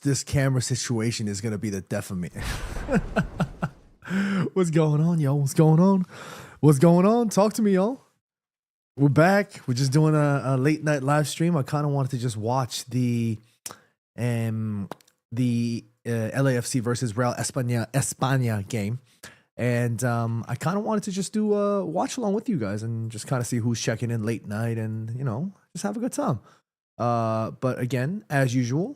this camera situation is gonna be the death of me. What's going on, yo? What's going on? What's going on? Talk to me, y'all. We're back. We're just doing a late night live stream. I kind of wanted to just watch the LAFC versus Real Espana game. And I kind of wanted to just do a watch along with you guys and just kind of see who's checking in late night and, you know, just have a good time. But again, as usual,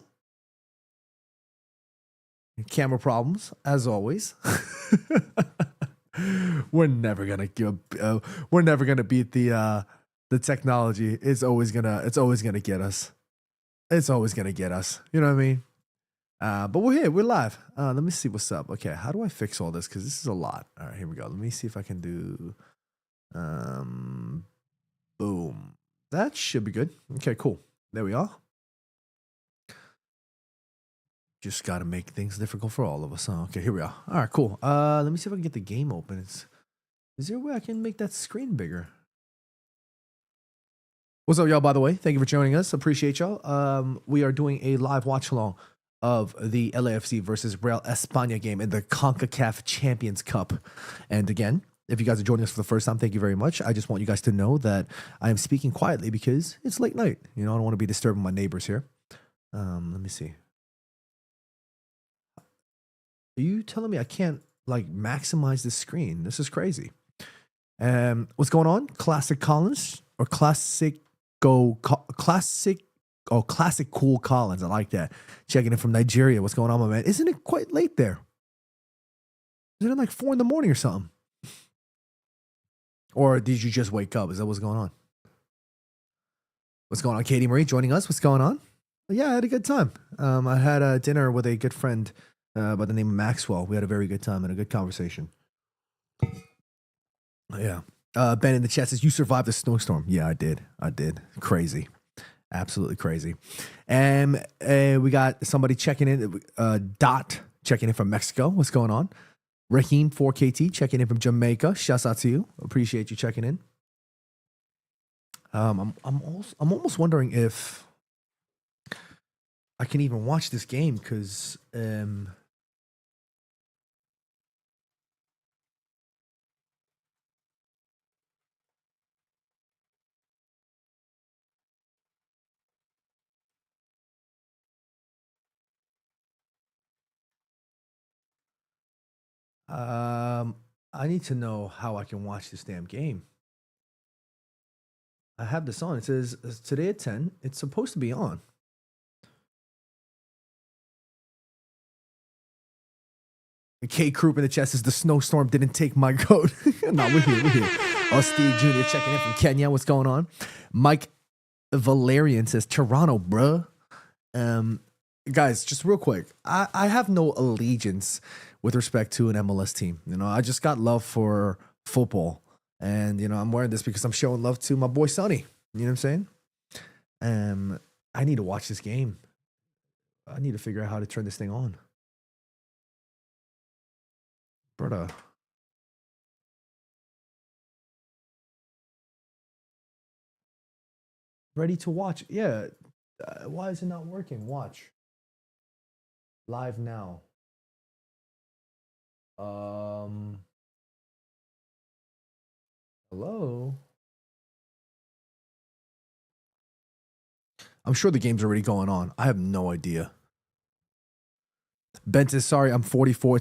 camera problems, as always. We're never gonna beat the technology. It's always gonna get us. It's always gonna get us. You know what I mean? But we're here. We're live. Let me see what's up. Okay, how do I fix all this? Because this is a lot. All right, here we go. Let me see if I can do. Boom. That should be good. Okay, cool. There we are. Just got to make things difficult for all of us. Huh? Okay, here we are. All right, cool. Let me see if I can get the game open. Is there a way I can make that screen bigger? What's up, y'all, by the way? Thank you for joining us. Appreciate y'all. We are doing a live watch-along of the LAFC versus Real Espana game in the CONCACAF Champions Cup. And again, if you guys are joining us for the first time, thank you very much. I just want you guys to know that I am speaking quietly because it's late night. You know, I don't want to be disturbing my neighbors here. Let me see. Are you telling me I can't like maximize this screen? This is crazy. What's going on? Classic Collins or classic cool Collins. I like that. Checking in from Nigeria. What's going on, my man? Isn't it quite late there? Isn't it like 4 a.m. or something? Or did you just wake up? Is that what's going on? What's going on? Katie Marie joining us. What's going on? Yeah, I had a good time. I had dinner with a good friend by the name of Maxwell. We had a very good time and a good conversation. Yeah. Ben in the chat says, you survived the snowstorm. Yeah, I did. Crazy. Absolutely crazy. And we got somebody checking in. Dot checking in from Mexico. What's going on? Raheem 4KT checking in from Jamaica. Shouts out to you. Appreciate you checking in. I'm almost wondering if I can even watch this game because I need to know how I can watch this damn game. I have this on. It says today at 10. It's supposed to be on. K Croup in the chest says the snowstorm didn't take my goat. No, we're here. Oh, Steve Jr. checking in from Kenya. What's going on? Mike Valerian says Toronto, bruh. Guys, just real quick. I have no allegiance with respect to an MLS team. You know, I just got love for football. And, you know, I'm wearing this because I'm showing love to my boy Sonny. You know what I'm saying? I need to watch this game. I need to figure out how to turn this thing on. Brother. Ready to watch? Yeah. Why is it not working? Watch. Live now. Hello? I'm sure the game's already going on. I have no idea. Bent is sorry, I'm 44.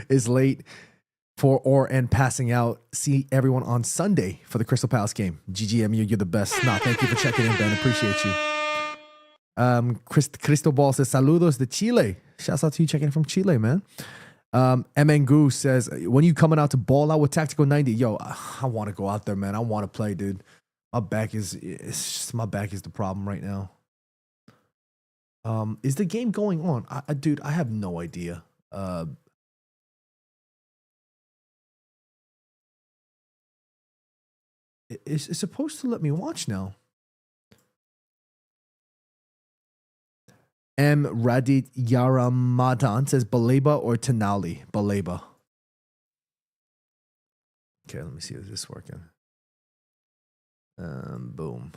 It's late for or and passing out. See everyone on Sunday for the Crystal Palace game. GGMU, you're the best. Nah, thank you for checking in, Ben. Appreciate you. Cristobal says saludos de Chile. Shouts out to you checking in from Chile, man. MN Goose says, when you coming out to ball out with Tactical 90? Yo, I want to go out there, man. I want to play, dude. My back is the problem right now. Is the game going on? Dude, I have no idea. It's supposed to let me watch now. M. Radit Yaramadan says Baleba or Tenali? Baleba. Okay, let me see. Is this working? Boom.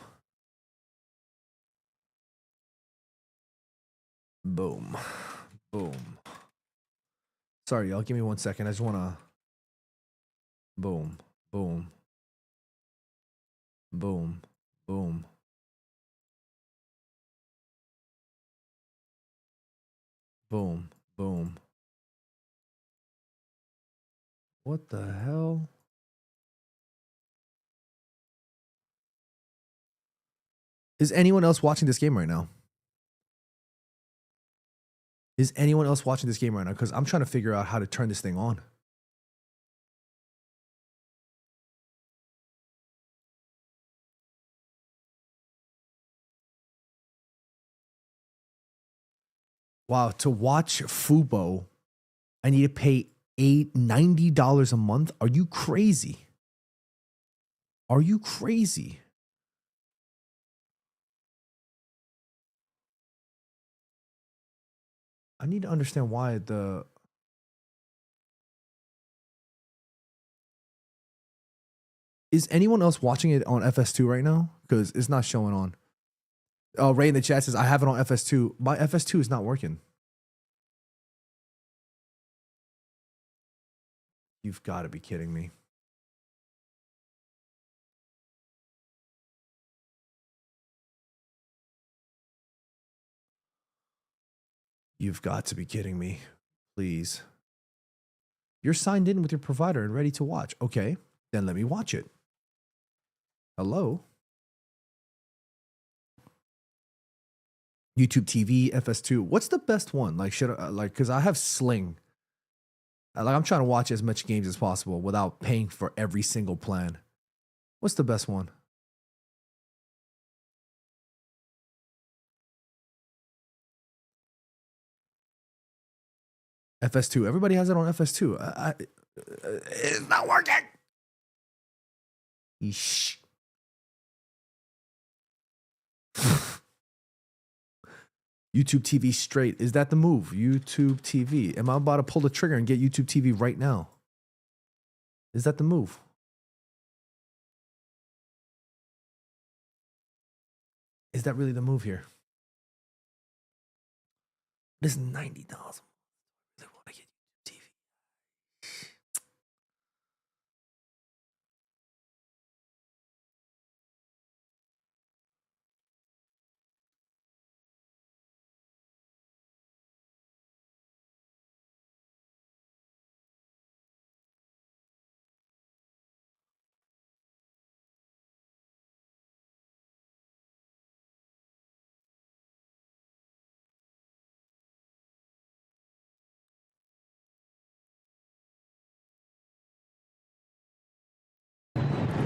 Boom. Boom. Sorry, y'all. Give me 1 second. I just want to. Boom. Boom. Boom. Boom. Boom. Boom. What the hell? Is anyone else watching this game right now? Is anyone else watching this game right now? Because I'm trying to figure out how to turn this thing on. Wow, to watch Fubo, I need to pay $90 a month. Are you crazy? Are you crazy? I need to understand why the... Is anyone else watching it on FS2 right now? Because it's not showing on. Oh, Ray in the chat says, I have it on FS2. My FS2 is not working. You've got to be kidding me. You've got to be kidding me. Please. You're signed in with your provider and ready to watch. Okay, then let me watch it. Hello? YouTube TV, FS2. What's the best one? Like, should I, like, because I have Sling. Like, I'm trying to watch as much games as possible without paying for every single plan. What's the best one? FS2. Everybody has it on FS2. It's not working. Yeesh. YouTube TV straight. Is that the move? YouTube TV. Am I about to pull the trigger and get YouTube TV right now? Is that the move? Is that really the move here? This is $90. I really want to get YouTube TV.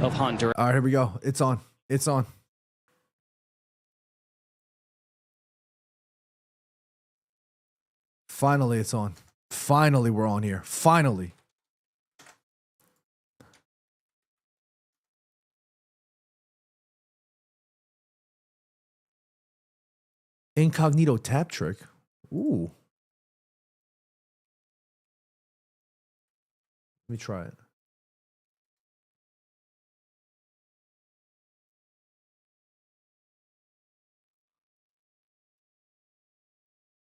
Of Honduras. All right, here we go. It's on. It's on. Finally, it's on. Finally, we're on here. Finally. Incognito tap trick. Ooh. Let me try it.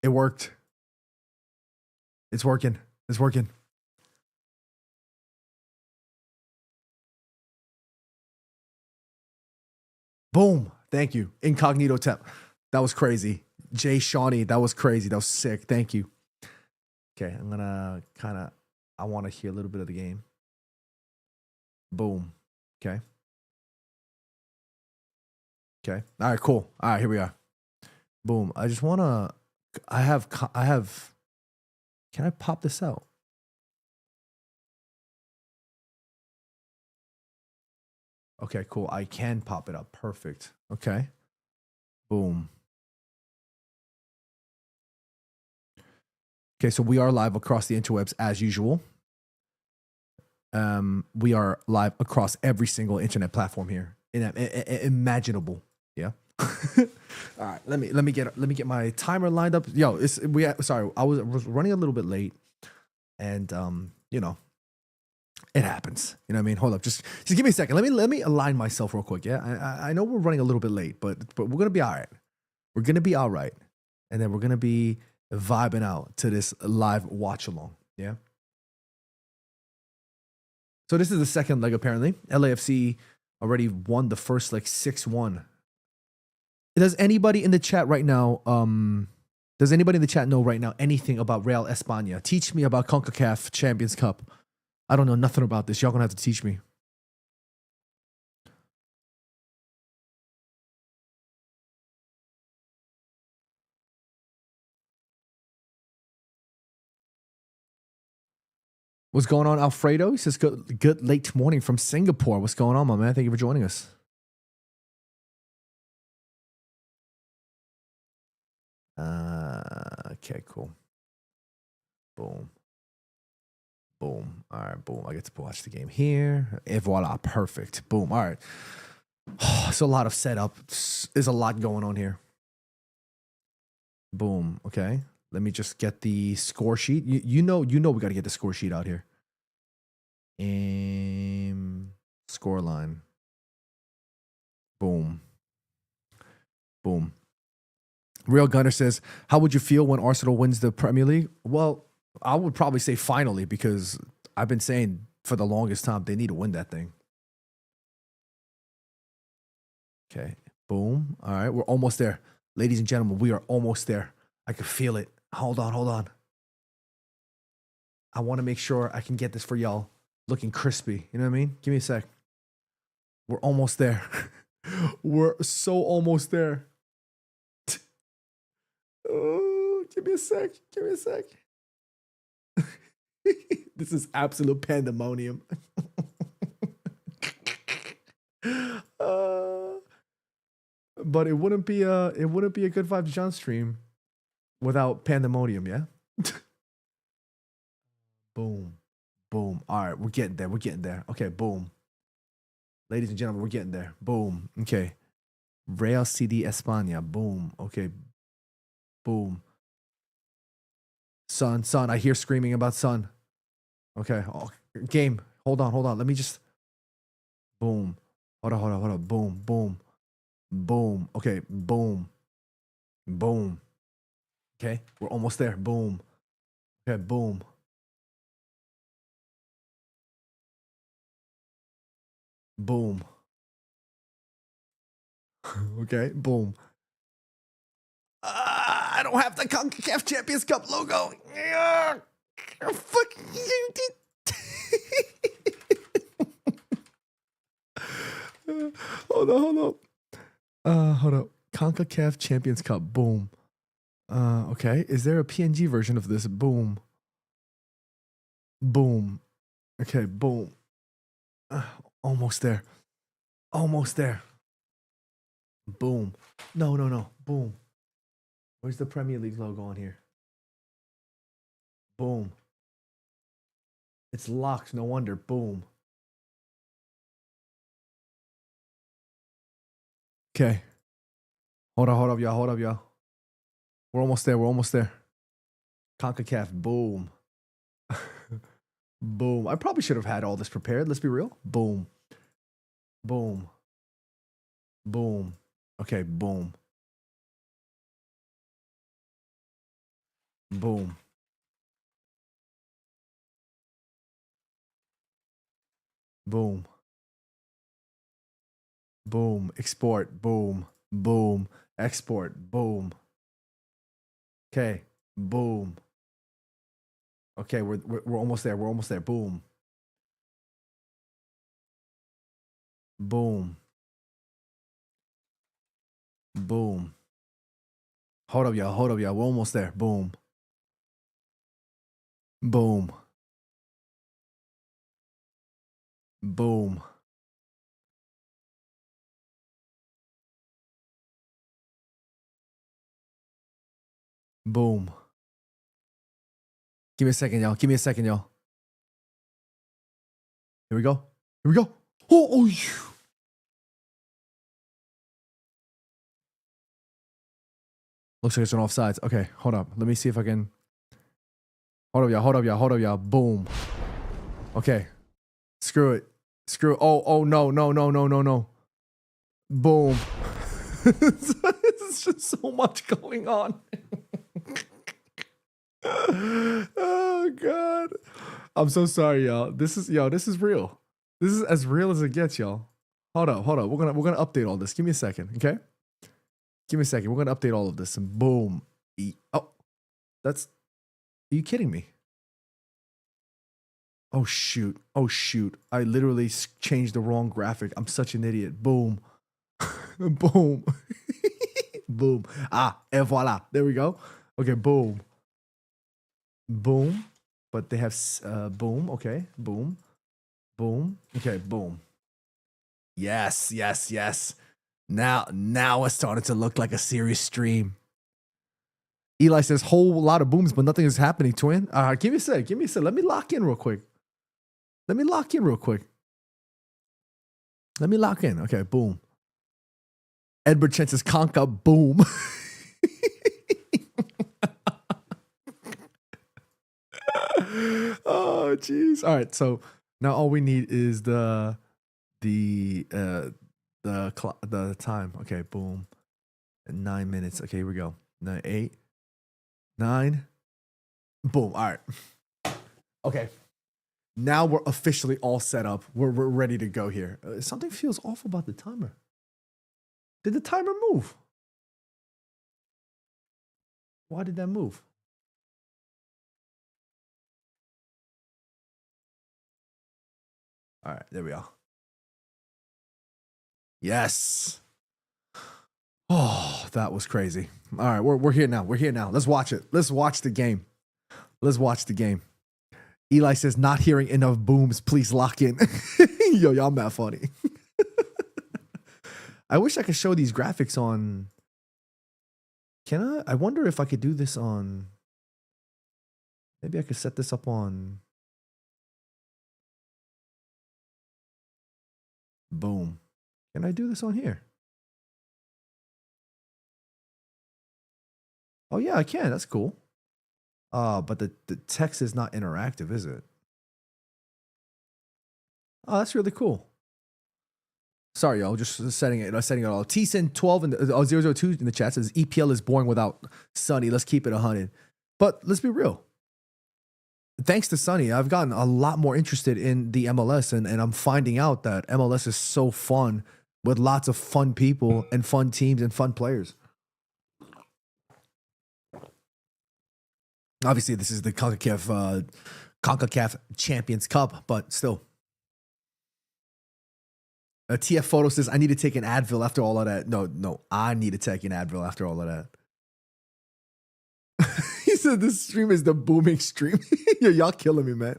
It worked. It's working. It's working. Boom. Thank you. Incognito tap. That was crazy. Jay Shawnee, that was crazy. That was sick. Thank you. Okay, I'm gonna I want to hear a little bit of the game. Boom. Okay. Okay. All right, cool. All right, here we are. Boom. I just want to, I have, can I pop this out? Okay, cool. I can pop it up. Perfect. Okay. Boom. Okay, so we are live across the interwebs as usual. We are live across every single internet platform here, imaginable. Yeah. All right, let me get my timer lined up. Yo, sorry, I was running a little bit late, and you know, it happens. You know what I mean? Hold up, just give me a second. Let me align myself real quick. Yeah, I know we're running a little bit late, but we're gonna be all right. We're gonna be all right. and then we're gonna be vibing out to this live watch along. Yeah. So this is the second leg apparently. LAFC already won the first like 6-1. Does anybody in the chat right now? Does anybody in the chat know right now anything about Real Espana? Teach me about CONCACAF Champions Cup. I don't know nothing about this. Y'all gonna have to teach me. What's going on, Alfredo? He says, good late morning from Singapore. What's going on, my man? Thank you for joining us. Okay, cool. Boom. Boom. All right, boom. I get to watch the game here. Et voila, perfect. Boom. All right. It's a lot of setup. There's a lot going on here. Boom. Okay. Let me just get the score sheet. You know we got to get the score sheet out here. Score line. Boom. Boom. Real Gunner says, how would you feel when Arsenal wins the Premier League? Well, I would probably say finally, because I've been saying for the longest time they need to win that thing. Okay. Boom. All right. We're almost there. Ladies and gentlemen, we are almost there. I can feel it. Hold on. I want to make sure I can get this for y'all looking crispy. You know what I mean? Give me a sec. We're almost there. We're so almost there. Oh, give me a sec. This is absolute pandemonium. But it wouldn't be a Good Vibes John stream without pandemonium, yeah? Boom. Boom. All right, we're getting there. Okay, boom. Ladies and gentlemen, we're getting there. Boom. Okay. Real CD Espana. Boom. Okay. Boom. Son, I hear screaming about son. Okay. Oh, game. Hold on. Let me just. Boom. Hold on. Boom. Okay. Boom. Okay. We're almost there. Boom. Okay. Boom. Okay. Boom. I don't have the CONCACAF Champions Cup logo. Fuck you, dude. Hold up. CONCACAF Champions Cup. Boom. Okay. Is there a PNG version of this? Boom. Okay. Boom. Almost there. Boom. No. Boom. Where's the Premier League logo on here? Boom. It's locked. No wonder. Boom. Okay. Hold up, y'all. We're almost there. CONCACAF. Boom. Boom. I probably should have had all this prepared. Let's be real. Boom. Okay, boom. Export. Boom. Export. Boom. Okay. Boom. Okay, we're almost there. Boom. Hold up, y'all. We're almost there. Boom. Give me a second, y'all. Here we go. Oh, looks like it's on offsides. Okay, hold up. Let me see if I can. Hold up, y'all. Boom. Okay. Screw it. Oh, no. Boom. There's just so much going on. Oh God. I'm so sorry, y'all. This is real. This is as real as it gets, y'all. Hold up. We're gonna update all this. Give me a second, okay? Give me a second. We're gonna update all of this and boom. Oh, that's are you kidding me? Oh shoot. Oh shoot. I literally changed the wrong graphic. I'm such an idiot. Boom. Boom. Boom. Ah, et voila. There we go. Okay, boom. Boom. But they have boom. Okay, boom. Boom. Okay, boom. Yes. Now it's starting to look like a serious stream. Eli says whole lot of booms, but nothing is happening, twin. Give me a sec. Let me lock in real quick. Let me lock in. Okay, boom. Edward Chen says Conca, boom. Oh, jeez. All right, so now all we need is the time. Okay, boom. 9 minutes. Okay, here we go. 9, 8, 9. Boom. All right. Okay. Now we're officially all set up. We're ready to go here. Something feels off about the timer. Did the timer move? Why did that move? All right, there we are. Yes. Oh, that was crazy. All right, we're here now. Let's watch it. Let's watch the game. Eli says, not hearing enough booms. Please lock in. Yo, y'all mad funny. I wish I could show these graphics on. Can I? I wonder if I could do this on. Maybe I could set this up on. Boom. Can I do this on here? Oh, yeah, I can. That's cool. But the text is not interactive, is it? Oh, that's really cool. Sorry, y'all. Just setting it all. Tsin12 and 002 in the chat says EPL is boring without Sonny. Let's keep it 100. But let's be real. Thanks to Sonny, I've gotten a lot more interested in the MLS, and I'm finding out that MLS is so fun with lots of fun people and fun teams and fun players. Obviously, this is the CONCACAF Champions Cup, but still. TF Photo says, I need to take an Advil after all of that. No, I need to take an Advil after all of that. He said this stream is the booming stream. Yo, y'all killing me, man.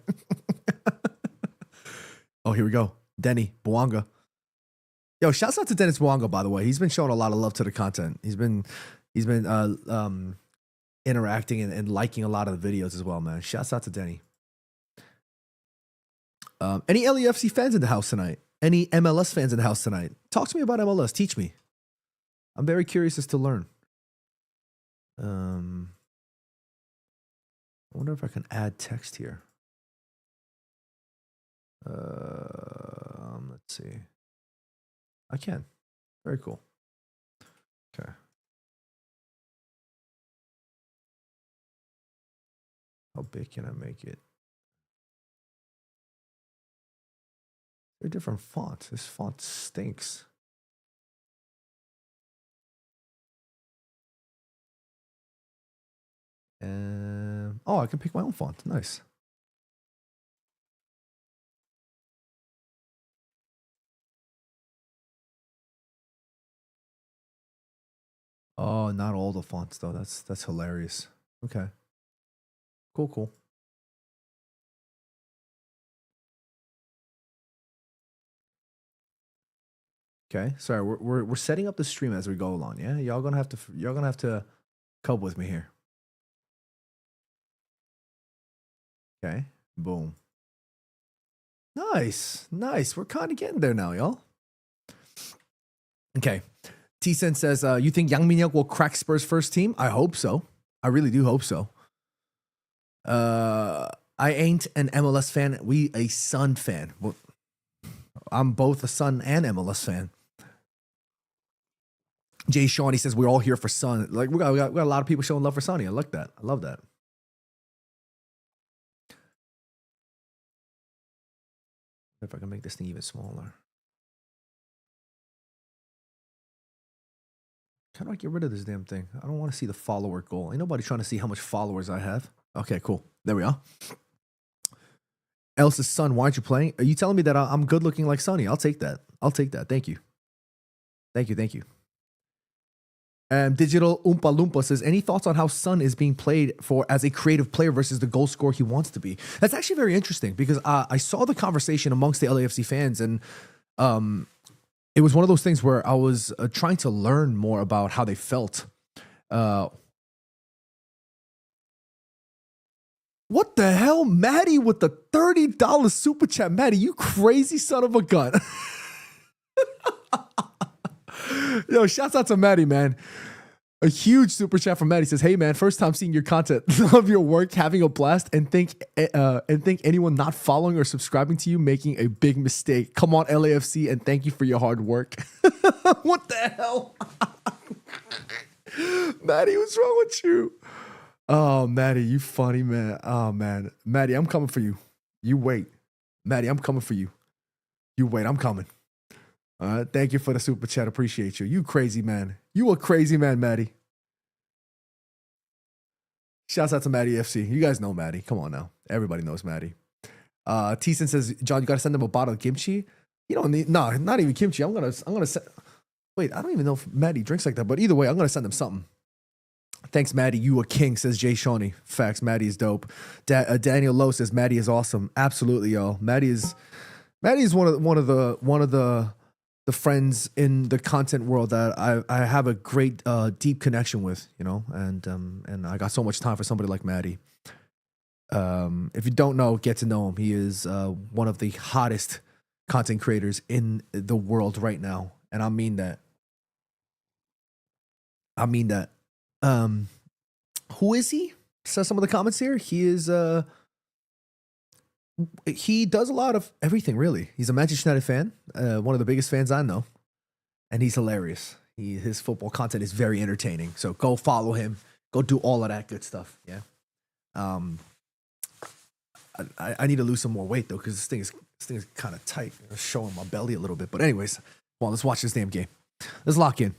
Oh, here we go. Denny Bwanga. Yo, shouts out to Dennis Bwanga, by the way. He's been showing a lot of love to the content. He's been interacting and liking a lot of the videos as well, man. Shouts out to Denny. Any LAFC fans in the house tonight? Any MLS fans in the house tonight? Talk to me about MLS. Teach me. I'm very curious as to learn. I wonder if I can add text here. Let's see. I can. Very cool. Okay. How big can I make it? They're different fonts. This font stinks. Oh, I can pick my own font. Nice. Oh, not all the fonts though. That's hilarious. Okay. Cool. Okay. Sorry, we're setting up the stream as we go along. Yeah, y'all gonna have to cope with me here. Okay. Boom. Nice. We're kind of getting there now, y'all. Okay. T-Sen says, you think Yang Min-hyuk will crack Spurs first team? I hope so. I really do hope so. I ain't an MLS fan. We a Sun fan. Well, I'm both a Sun and MLS fan. Jay Shawnee says we're all here for Sun. Like we got a lot of people showing love for Sonny. I like that. I love that. If I can make this thing even smaller. How do I get rid of this damn thing? I don't want to see the follower goal. Ain't nobody trying to see how much followers I have. Okay, cool. There we are. Elsa's son, why aren't you playing? Are you telling me that I'm good looking like Sonny? I'll take that. I'll take that. Thank you. Thank you. Thank you. Digital Oompa Loompa says, any thoughts on how Son is being played for as a creative player versus the goal scorer he wants to be? That's actually very interesting because I saw the conversation amongst the LAFC fans, and it was one of those things where I was trying to learn more about how they felt. What the hell? Maddie with the $30 super chat. Maddie, you crazy son of a gun. Yo, shouts out to Maddie, man. A huge super chat from Maddie says, hey man, first time seeing your content. Love your work, having a blast, and think anyone not following or subscribing to you making a big mistake. Come on, LAFC, and thank you for your hard work. What the hell? Maddie, what's wrong with you? Oh, Maddie, you funny, man. Oh, man. Maddie, I'm coming for you. You wait. Maddie, I'm coming for you. You wait, I'm coming. All right, thank you for the super chat. Appreciate you. You crazy man. You a crazy man, Maddie. Shouts out to Maddie FC. You guys know Maddie. Come on now. Everybody knows Maddie. Teason says, John, you got to send him a bottle of kimchi. You don't need, no, not even kimchi. I'm gonna send. Wait, I don't even know if Maddie drinks like that, but either way, I'm gonna send him something. Thanks, Maddie. You a king, says Jay Shawnee. Facts. Maddie is dope. Daniel Lowe says Maddie is awesome. Absolutely, y'all. Maddie is one of the friends in the content world that I have a great deep connection with, you know, and I got so much time for somebody like Maddie. If you don't know, get to know him. He is one of the hottest content creators in the world right now, and I mean that. Who is he? Says some of the comments here. He is he does a lot of everything, really. He's a Manchester United fan, one of the biggest fans I know, and he's hilarious. His football content is very entertaining. So go follow him. Go do all of that good stuff. Yeah. I need to lose some more weight though, because this thing is kind of tight. It's showing my belly a little bit. But anyways, well, let's watch this damn game. Let's lock in.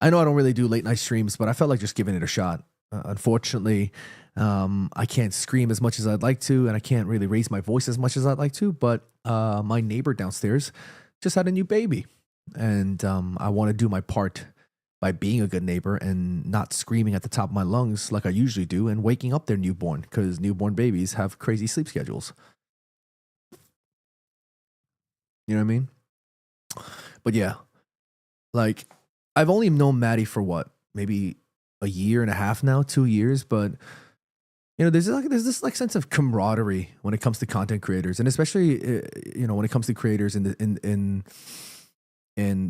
I know I don't really do late night streams, but I felt like just giving it a shot. Unfortunately, I can't scream as much as I'd like to, and I can't really raise my voice as much as I'd like to, but my neighbor downstairs just had a new baby, and I want to do my part by being a good neighbor and not screaming at the top of my lungs like I usually do and waking up their newborn, because newborn babies have crazy sleep schedules. You know what I mean? But yeah, like, I've only known Maddie for what, maybe a year and a half now, 2 years, but you know, there's this sense of camaraderie when it comes to content creators, and especially you know, when it comes to creators in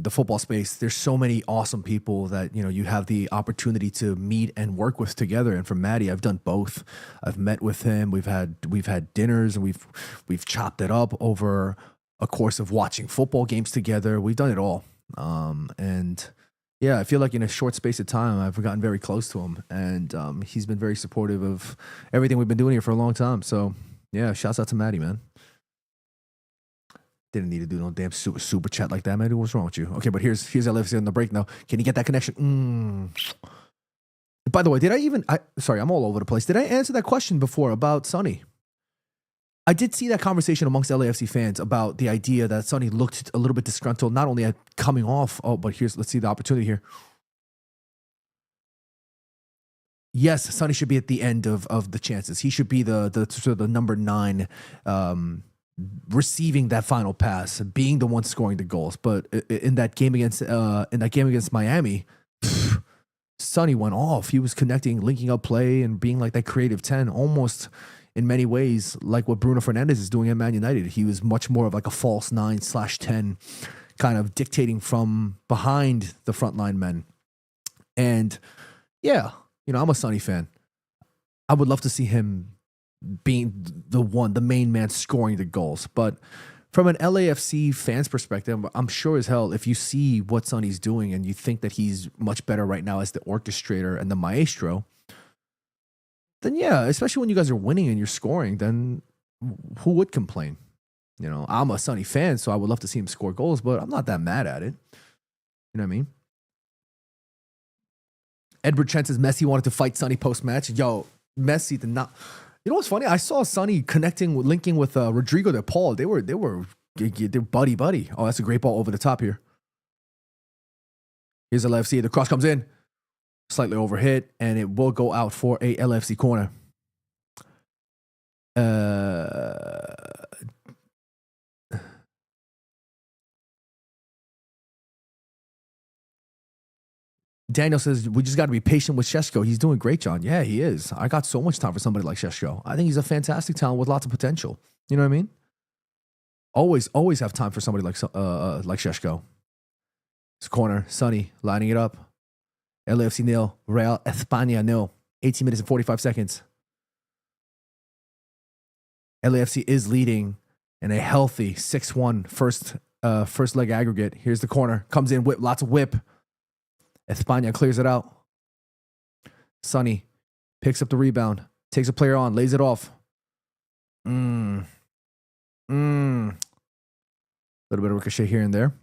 the football space. There's so many awesome people that, you know, you have the opportunity to meet and work with together. And for Maddie, I've done both. I've met with him. We've had dinners, and we've chopped it up over a course of watching football games together. We've done it all, and yeah, I feel like in a short space of time, I've gotten very close to him, and he's been very supportive of everything we've been doing here for a long time. So yeah, shouts out to Maddie, man. Didn't need to do no damn super chat like that, man. What's wrong with you? Okay, but here's LFC on the break now. Can you get that connection? By the way, sorry, I'm all over the place. Did I answer that question before about Sonny? I did see that conversation amongst LAFC fans about the idea that Sonny looked a little bit disgruntled, not only at coming off. Oh, but let's see the opportunity here. Yes, Sonny should be at the end of the chances. He should be the sort of the number 9, receiving that final pass, being the one scoring the goals. But in that game against Miami, Sonny went off. He was connecting, linking up play, and being like that creative 10, almost in many ways like what Bruno Fernandes is doing at Man United. He was much more of like a false 9/10, kind of dictating from behind the frontline men. And yeah, you know, I'm a Sonny fan. I would love to see him being the main man scoring the goals. But from an LAFC fan's perspective, I'm sure as hell, if you see what Sonny's doing and you think that he's much better right now as the orchestrator and the maestro, then yeah, especially when you guys are winning and you're scoring, then who would complain? You know, I'm a Sonny fan, so I would love to see him score goals, but I'm not that mad at it. You know what I mean? Edward Trent says Messi wanted to fight Sonny post-match. Yo, Messi did not. You know what's funny? I saw Sonny linking with Rodrigo de Paul. They were buddy. Oh, that's a great ball over the top here. Here's a LAFC. The cross comes in, slightly overhit, and it will go out for a LAFC corner. Daniel says, we just got to be patient with Šeško. He's doing great, John. Yeah, he is. I got so much time for somebody like Šeško. I think he's a fantastic talent with lots of potential. You know what I mean? Always have time for somebody like Šeško. It's corner. Sonny lining it up. LAFC nil. Real Espana nil. 18 minutes and 45 seconds. LAFC is leading in a healthy 6-1 first leg aggregate. Here's the corner. Comes in, whip, lots of whip. Espana clears it out. Sonny picks up the rebound. Takes a player on. Lays it off. A little bit of ricochet here and there.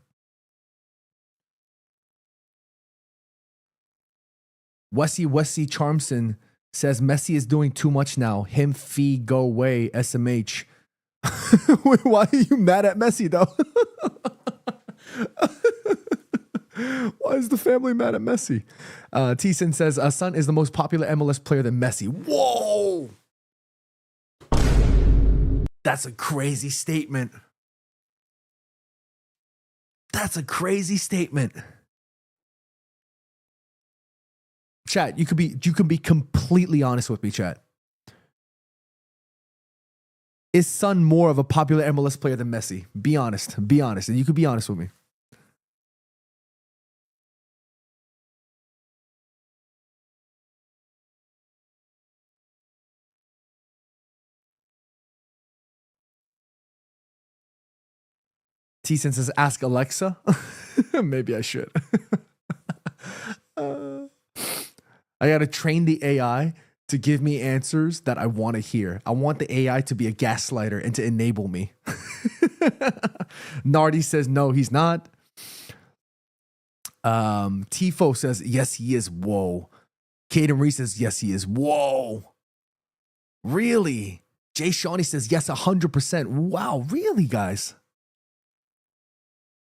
Wessie Charmson says Messi is doing too much now. Him fee go away. SMH. Wait, why are you mad at Messi though? Why is the family mad at Messi? Thiessen says Son is the most popular MLS player than Messi. Whoa! That's a crazy statement. That's a crazy statement. Chat, you can be completely honest with me, chat. Is Son more of a popular MLS player than Messi? Be honest. Be honest. And you could be honest with me. Thiessen says, ask Alexa. Maybe I should. I got to train the AI to give me answers that I want to hear. I want the AI to be a gaslighter and to enable me. Nardi says, no, he's not. Tifo says, yes, he is. Whoa. Caden Reese says, yes, he is. Whoa. Really? Jay Shawnee says, yes, 100%. Wow. Really, guys?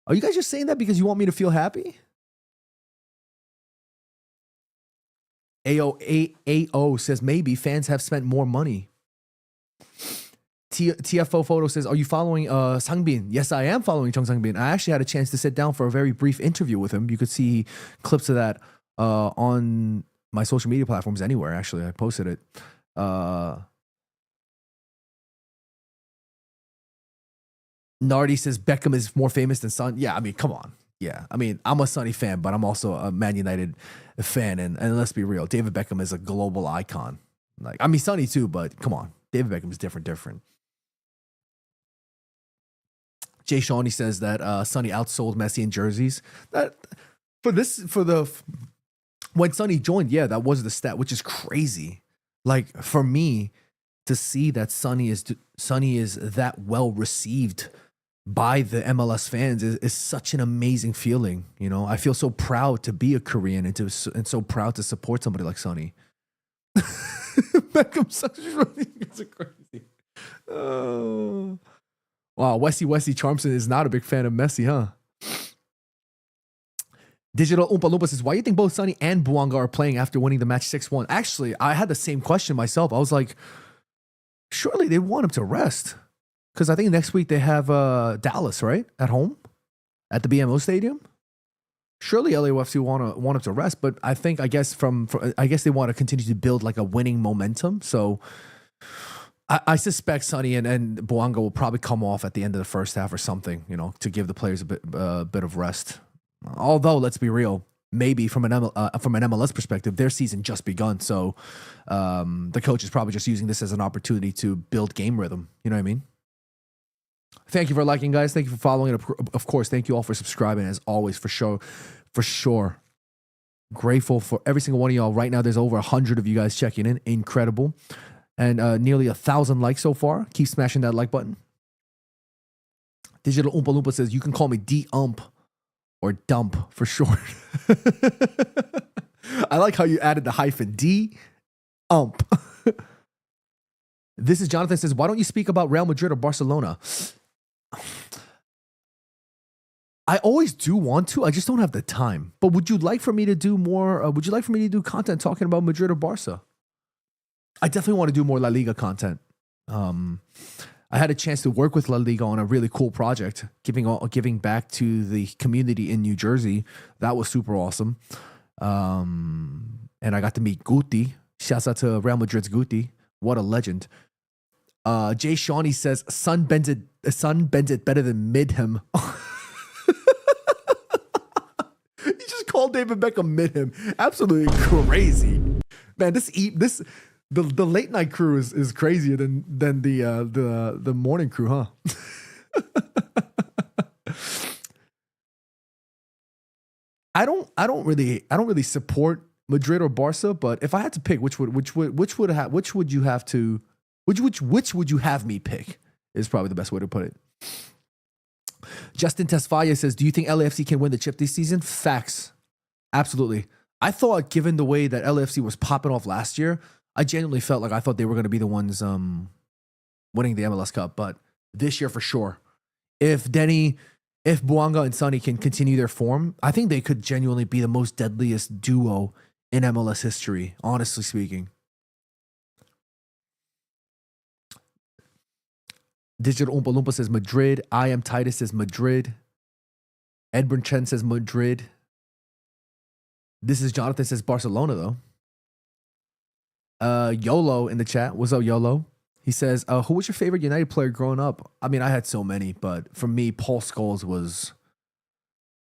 Are you guys just saying that because you want me to feel happy? AO says, maybe fans have spent more money. TFO Photo says, are you following Sangbin? Yes, I am following Chung Sangbin. I actually had a chance to sit down for a very brief interview with him. You could see clips of that on my social media platforms anywhere, actually. I posted it. Nardi says, Beckham is more famous than Son. Yeah, I mean, come on. Yeah, I mean, I'm a Sonny fan, but I'm also a Man United fan. And let's be real, David Beckham is a global icon. Like, I mean, Sonny too, but come on. David Beckham is different. Jay Shawnee says that Sonny outsold Messi in jerseys. When Sonny joined, yeah, that was the stat, which is crazy. Like, for me to see that Sonny is that well received by the MLS fans is such an amazing feeling. You know, I feel so proud to be a Korean and so proud to support somebody like Sonny. Beckham such it's crazy. Oh. Wow, Wesley Charmson is not a big fan of Messi, huh? Digital Oompa Loompa says, why do you think both Sonny and Bouanga are playing after winning the match 6-1? Actually, I had the same question myself. I was like, surely they want him to rest. Because I think next week they have Dallas, right? At home? At the BMO Stadium? Surely LAFC want him to rest, but I guess they want to continue to build like a winning momentum. So I suspect Sonny and Bouanga will probably come off at the end of the first half or something, you know, to give the players a bit of rest. Although, let's be real, maybe from an MLS perspective, their season just begun. So the coach is probably just using this as an opportunity to build game rhythm. You know what I mean? Thank you for liking, guys. Thank you for following. Of course, thank you all for subscribing, as always, for sure. Grateful for every single one of y'all. Right now, there's over 100 of you guys checking in. Incredible. And nearly 1,000 likes so far. Keep smashing that like button. Digital Oompa Loompa says, you can call me D-Ump or Dump for short. I like how you added the hyphen. D-Ump. This is Jonathan says, why don't you speak about Real Madrid or Barcelona? I always do want to. I just don't have the time. But would you like for me to do more? Would you like for me to do content talking about Madrid or Barca? I definitely want to do more La Liga content. I had a chance to work with La Liga on a really cool project, giving back to the community in New Jersey. That was super awesome. And I got to meet Guti. Shouts out to Real Madrid's Guti. What a legend. Jay Shawnee says, Sun bends it better than Midham. You just called David Beckham Midham. Absolutely crazy. Man, the late night crew is crazier than the morning crew, huh? I don't really support Madrid or Barca, but if I had to pick, which would you have me pick? Is probably the best way to put it. Justin Tesfaye says, do you think LAFC can win the chip this season? Facts. Absolutely. I thought, given the way that LAFC was popping off last year, I genuinely felt like I thought they were going to be the ones winning the MLS Cup. But this year for sure. If Bouanga and Sonny can continue their form, I think they could genuinely be the most deadliest duo in MLS history, honestly speaking. Digital Oompa Loompa says Madrid. I am Titus says Madrid. Edwin Chen says Madrid. This is Jonathan says Barcelona, though. YOLO in the chat. What's up, YOLO? He says, who was your favorite United player growing up? I mean, I had so many, but for me, Paul Scholes was,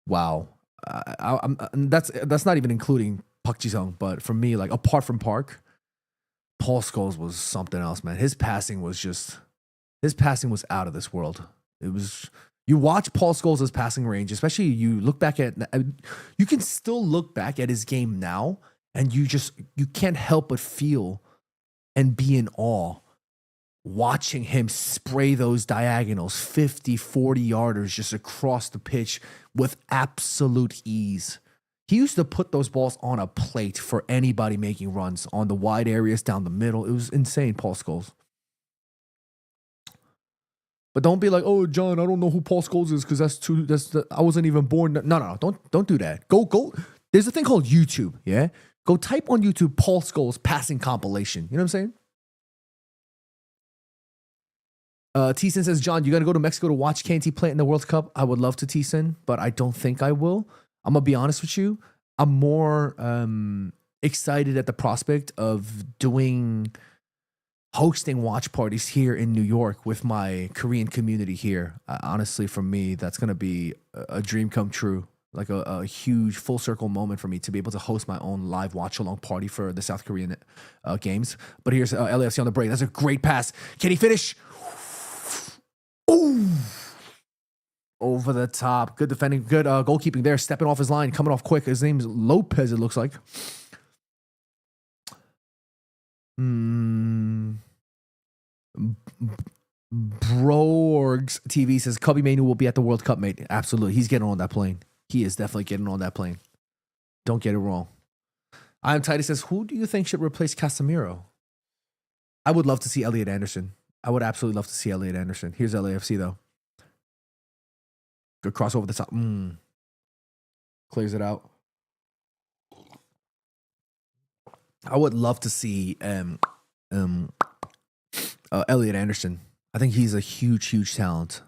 wow. That's not even including Park Ji-sung, but for me, like, apart from Park, Paul Scholes was something else, man. His passing was out of this world. It was, you watch Paul Scholes' passing range, especially you can still look back at his game now, and you can't help but feel and be in awe watching him spray those diagonals, 50, 40 yarders just across the pitch with absolute ease. He used to put those balls on a plate for anybody making runs on the wide areas down the middle. It was insane, Paul Scholes. But don't be like, oh, John, I don't know who Paul Scholes is because I wasn't even born. No, don't do that. Go. There's a thing called YouTube, yeah? Go type on YouTube Paul Scholes passing compilation. You know what I'm saying? T-Sin says, John, you got to go to Mexico to watch KNT play in the World Cup. I would love to, T-Sin, but I don't think I will. I'm going to be honest with you. I'm more excited at the prospect of hosting watch parties here in New York with my Korean community here. Honestly, for me, that's going to be a dream come true. Like a huge full circle moment for me to be able to host my own live watch-along party for the South Korean games. But here's LAFC on the break. That's a great pass. Can he finish? Ooh. Over the top. Good defending. Good goalkeeping there. Stepping off his line. Coming off quick. His name's Lopez, it looks like. Broorgs TV says, Cubby Manu will be at the World Cup, mate. Absolutely. He's getting on that plane. He is definitely getting on that plane. Don't get it wrong. I am Titus says, who do you think should replace Casemiro? I would love to see Elliot Anderson. I would absolutely love to see Elliot Anderson. Here's LAFC, though. Good cross over the top. Clears it out. I would love to see Elliot Anderson. I think he's a huge, huge talent.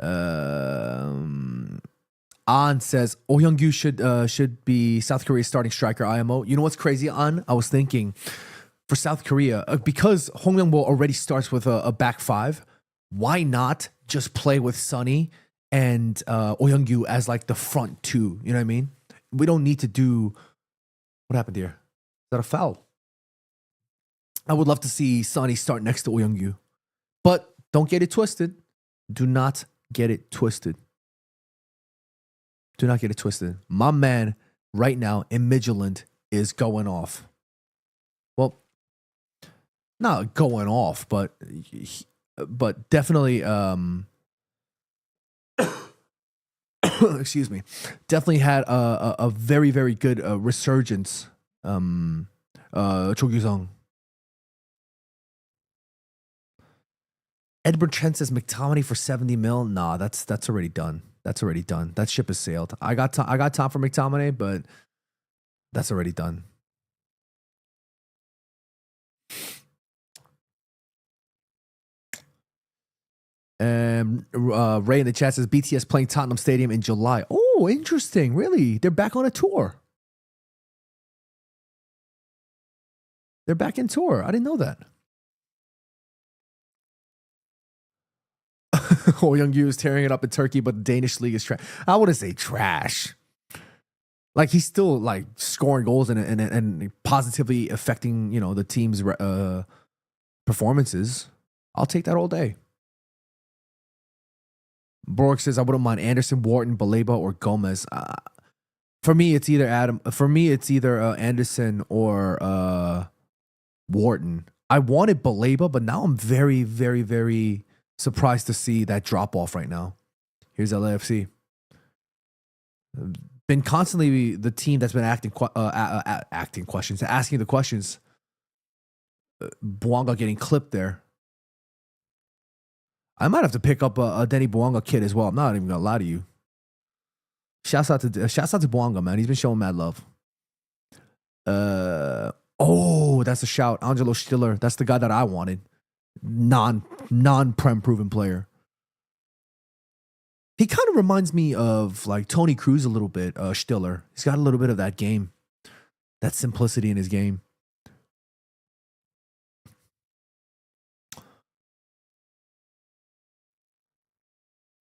An says, Oh Hyung-gyu should be South Korea's starting striker, IMO. You know what's crazy, An? I was thinking, for South Korea, because Hong Myung-bo already starts with a back five, why not just play with Sonny and Oh Hyung-gyu as like the front two? You know what I mean? We don't need to do... What happened here? Is that a foul? I would love to see Sonny start next to Oh Hyung-gyu. But don't get it twisted. Do not get it twisted. Do not get it twisted. My man right now in Midtjylland is going off. not going off, but definitely excuse me, definitely had a very, very good resurgence. Chogyusong. Edward Trent says McTominay for 70 mil. Nah, that's already done. That's already done. That ship has sailed. I got time for McTominay, but that's already done. Ray in the chat says BTS playing Tottenham Stadium in July. Oh, interesting. Really? They're back on a tour. They're back in tour. I didn't know that. Oh, Young Yu is tearing it up in Turkey, but the Danish league is trash. I wouldn't say trash. Like, he's still like scoring goals and positively affecting, you know, the team's performances. I'll take that all day. Borg says I wouldn't mind Anderson, Wharton, Baleba, or Gomez. For me, it's either Anderson or Wharton. I wanted Baleba, but now I'm very, very, very surprised to see that drop off right now. Here's LAFC. Been constantly the team that's been asking the questions. Bouanga getting clipped there. I might have to pick up a Denny Bouanga kid as well. I'm not even gonna lie to you. Shouts out to Bouanga, man. He's been showing mad love. Oh, that's a shout. Angelo Stiller. That's the guy that I wanted. Non-prem proven player. He kind of reminds me of like Tony Cruz a little bit, Stiller. He's got a little bit of that game. That simplicity in his game.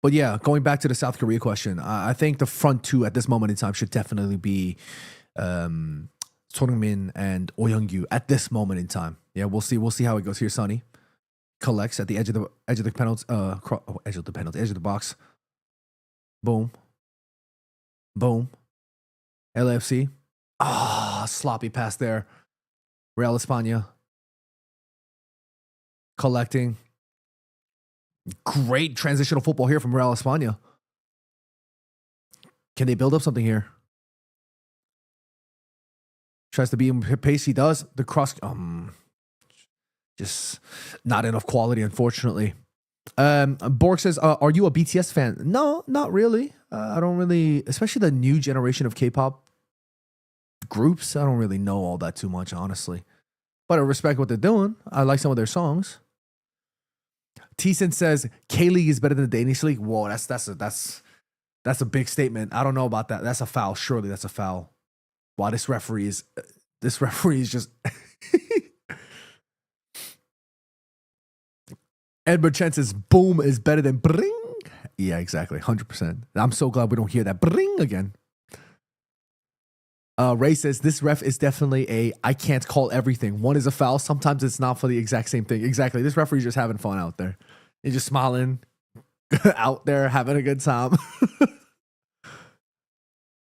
But yeah, going back to the South Korea question, I think the front two at this moment in time should definitely be Son Heung-min and Oh Young-gyu at this moment in time. Yeah, we'll see. We'll see how it goes. Here, Sonny collects at the edge of the penalty, edge of the box. Boom, boom. LAFC. Sloppy pass there. Real Espana collecting. Great transitional football here from Real Espana. Can they build up something here? Tries to be in pace. He does. The cross. Just not enough quality, unfortunately. Borg says, are you a BTS fan? No, not really. I don't really, especially the new generation of K-pop groups. I don't really know all that too much, honestly. But I respect what they're doing. I like some of their songs. Thiessen says K-League is better than the Danish league. Whoa, that's a big statement. I don't know about that. That's a foul. Surely that's a foul. Wow, this referee is just Edward Chen says boom is better than bring. Yeah, exactly. 100%. I'm so glad we don't hear that bring again. Ray says this ref is definitely I can't call everything. One is a foul. Sometimes it's not for the exact same thing. Exactly. This referee's just having fun out there. He's just smiling out there, having a good time.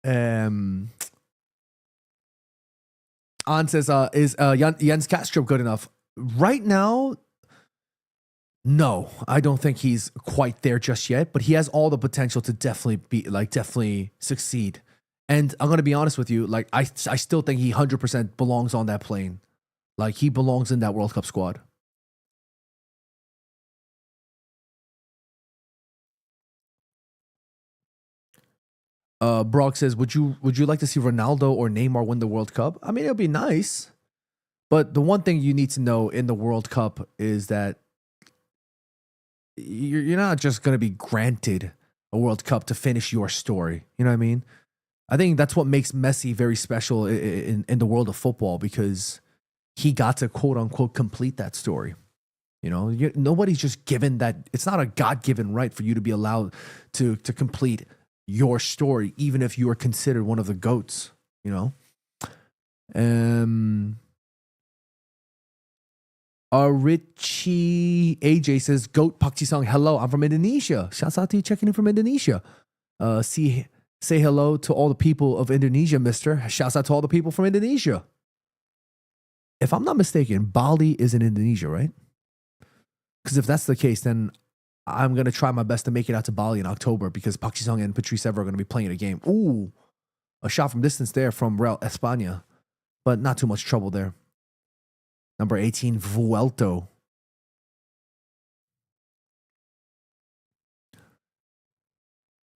An says, is Jens Castro good enough? Right now, no. I don't think he's quite there just yet, but he has all the potential to definitely succeed. And I'm going to be honest with you, like I still think he 100% belongs on that plane. Like he belongs in that World Cup squad. Brock says, would you like to see Ronaldo or Neymar win the World Cup? I mean, it would be nice. But the one thing you need to know in the World Cup is that you're not just going to be granted a World Cup to finish your story. You know what I mean? I think that's what makes Messi very special in the world of football, because he got to quote unquote complete that story. You know, nobody's just given that. It's not a God-given right for you to be allowed to complete your story, even if you are considered one of the GOATs, you know? Richie AJ says, GOAT Pak Ji-sung, hello, I'm from Indonesia. Shouts out to you checking in from Indonesia. Say hello to all the people of Indonesia, mister. Shouts out to all the people from Indonesia. If I'm not mistaken, Bali is in Indonesia, right? Because if that's the case, then I'm going to try my best to make it out to Bali in October because Park Ji-sung and Patrice Evra are going to be playing a game. Ooh, a shot from distance there from Real Espana, but not too much trouble there. Number 18, Vuelto.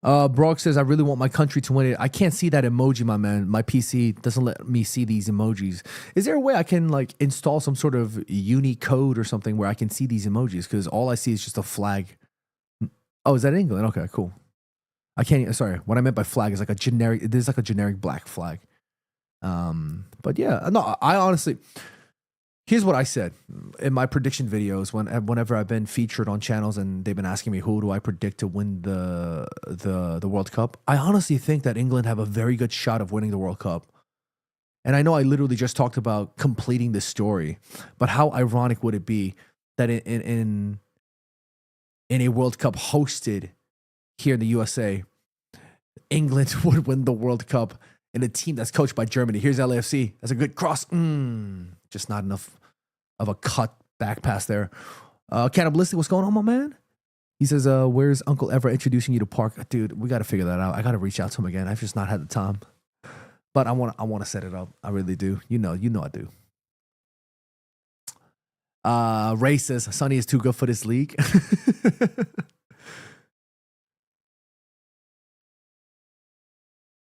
Brock says, I really want my country to win it. I can't see that emoji, my man. My PC doesn't let me see these emojis. Is there a way I can like install some sort of unique code or something where I can see these emojis? Because all I see is just a flag. Oh, is that England? Okay, cool. I can't, sorry. What I meant by flag is like a generic, there's like a generic black flag. But yeah, no, I honestly, here's what I said in my prediction videos whenever I've been featured on channels and they've been asking me who do I predict to win the World Cup. I honestly think that England have a very good shot of winning the World Cup. And I know I literally just talked about completing this story, but how ironic would it be that in a World Cup hosted here in the USA, England would win the World Cup in a team that's coached by Germany. Here's LAFC. That's a good cross. Just not enough of a cut back pass there. Cannibalistic, what's going on, my man? He says, where's Uncle Evra introducing you to Park? Dude, we got to figure that out. I got to reach out to him again. I've just not had the time. But I want to set it up. I really do. You know I do. Ray says, Sonny is too good for this league.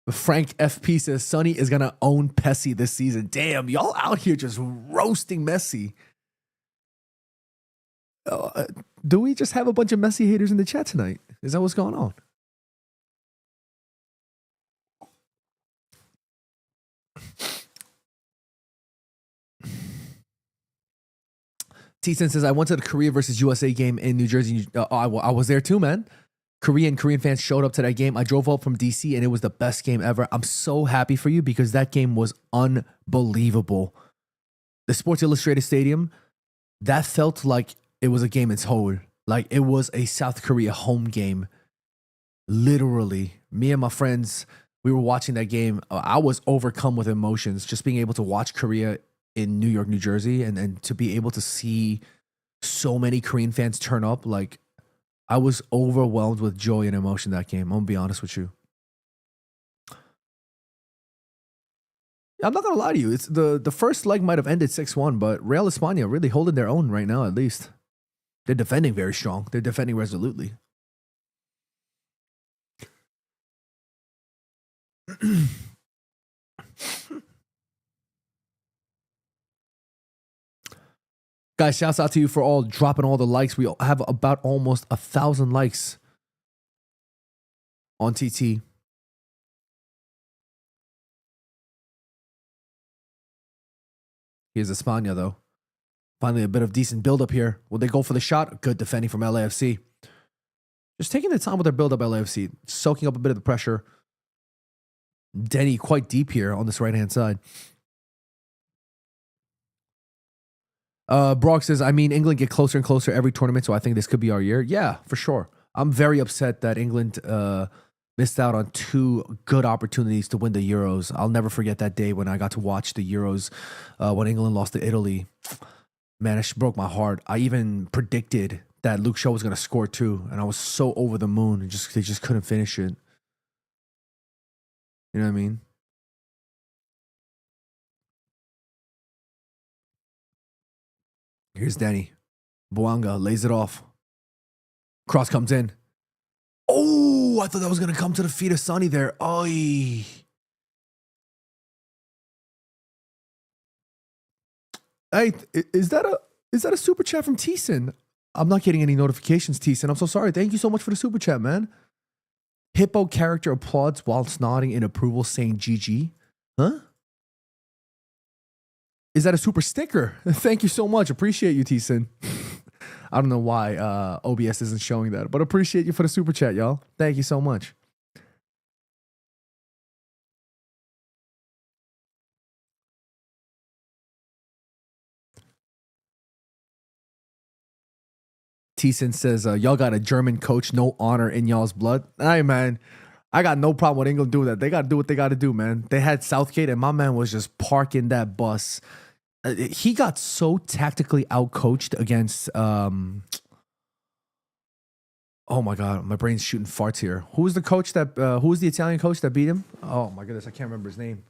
Frank FP says Sonny is gonna own Messi this season. Damn, y'all out here just roasting Messi. Do we just have a bunch of Messi haters in the chat tonight? Is that what's going on? T-Sen says, I went to the Korea versus USA game in New Jersey. I was there too, man. Korean fans showed up to that game. I drove up from DC and it was the best game ever. I'm so happy for you because that game was unbelievable. The Sports Illustrated Stadium, that felt like it was a game in Seoul. Like it was a South Korea home game. Literally, me and my friends, we were watching that game. I was overcome with emotions just being able to watch Korea in New York, New Jersey, and to be able to see so many Korean fans turn up. Like, I was overwhelmed with joy and emotion that game. I'm going to be honest with you. I'm not going to lie to you. It's the first leg might have ended 6-1, but Real Espana really holding their own right now, at least. They're defending very strong. They're defending resolutely. Guys, shouts out to you for all dropping all the likes. We have about almost 1,000 likes on TT. Here's Espana, though. Finally, a bit of decent build-up here. Will they go for the shot? Good defending from LAFC. Just taking the time with their build-up, LAFC. Soaking up a bit of the pressure. Denny quite deep here on this right-hand side. Brock says, I mean, England get closer and closer every tournament, so I think this could be our year. Yeah, for sure. I'm very upset that England missed out on 2 good opportunities to win the Euros. I'll never forget that day when I got to watch the Euros when England lost to Italy. Man, it broke my heart. I even predicted that Luke Shaw was going to score 2, and I was so over the moon. They just couldn't finish it. You know what I mean? Here's Danny. Boanga lays it off. Cross comes in. Oh, I thought that was going to come to the feet of Sonny there. Oy. Hey, is that a super chat from T-Sen? I'm not getting any notifications, T-Sen. I'm so sorry. Thank you so much for the super chat, man. Hippo character applauds whilst nodding in approval, saying GG. Huh? Is that a super sticker? Thank you so much. Appreciate you, T-Sen. I don't know why OBS isn't showing that, but appreciate you for the super chat, y'all. Thank you so much. T-Sen says, y'all got a German coach, no honor in y'all's blood. Hey, man, I got no problem with England doing that. They got to do what they got to do, man. They had Southgate, and my man was just parking that bus He got so tactically outcoached against. Oh my god, my brain's shooting farts here. Who was the coach that? Who was the Italian coach that beat him? Oh my goodness, I can't remember his name.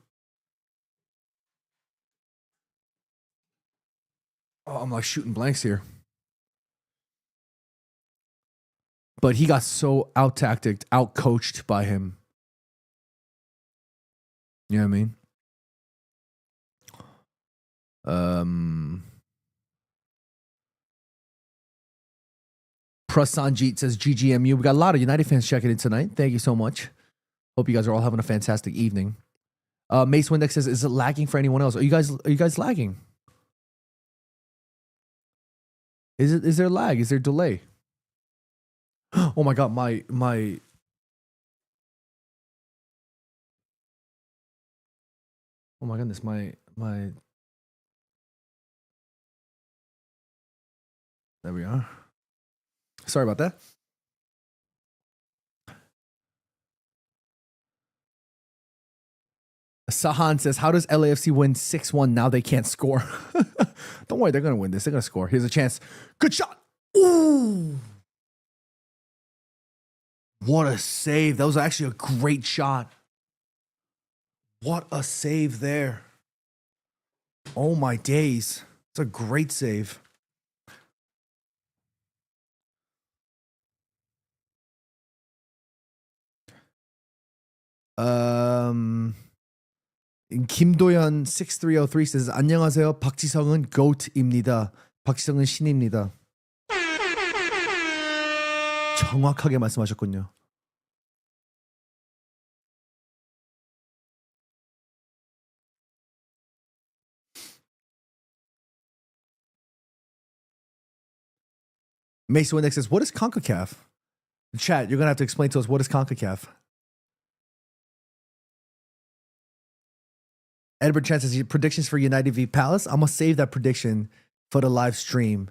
Oh, I'm like shooting blanks here. But he got so out-tacticked, out-coached by him. You know what I mean? Prasanjit says GGMU. We got a lot of United fans checking in tonight. Thank you so much. Hope you guys are all having a fantastic evening. Mace Windex says, is it lagging for anyone else? Are you guys lagging? Is there lag? Is there delay? Oh my god, my oh my goodness, my there we are. Sorry about that. Sahan says, how does LAFC win 6-1 now they can't score? Don't worry, they're going to win this. They're going to score. Here's a chance. Good shot. Ooh. What a save. That was actually a great shot. What a save there. Oh my days. It's a great save. 김도현 6303 says 안녕하세요. 박지성은 GOAT입니다. 박지성은 신입니다. 정확하게 말씀하셨군요. Mason Windex says, what is CONCACAF? Chat, you're going to have to explain to us what is CONCACAF. Edward Chan says, predictions for United v Palace. I'm going to save that prediction for the live stream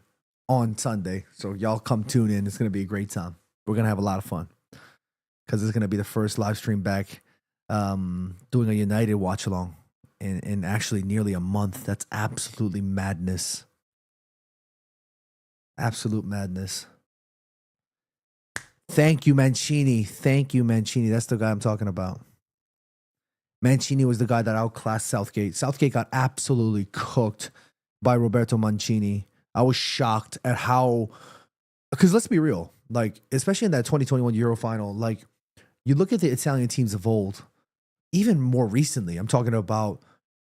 on Sunday. So y'all come tune in. It's going to be a great time. We're going to have a lot of fun because it's going to be the first live stream back doing a United watch-along in actually nearly a month. That's absolutely madness. Absolute madness. Thank you, Mancini. Thank you, Mancini. That's the guy I'm talking about. Mancini was the guy that outclassed Southgate. Southgate got absolutely cooked by Roberto Mancini. I was shocked at how, because let's be real, like, especially in that 2021 Euro final, like, you look at the Italian teams of old, even more recently, I'm talking about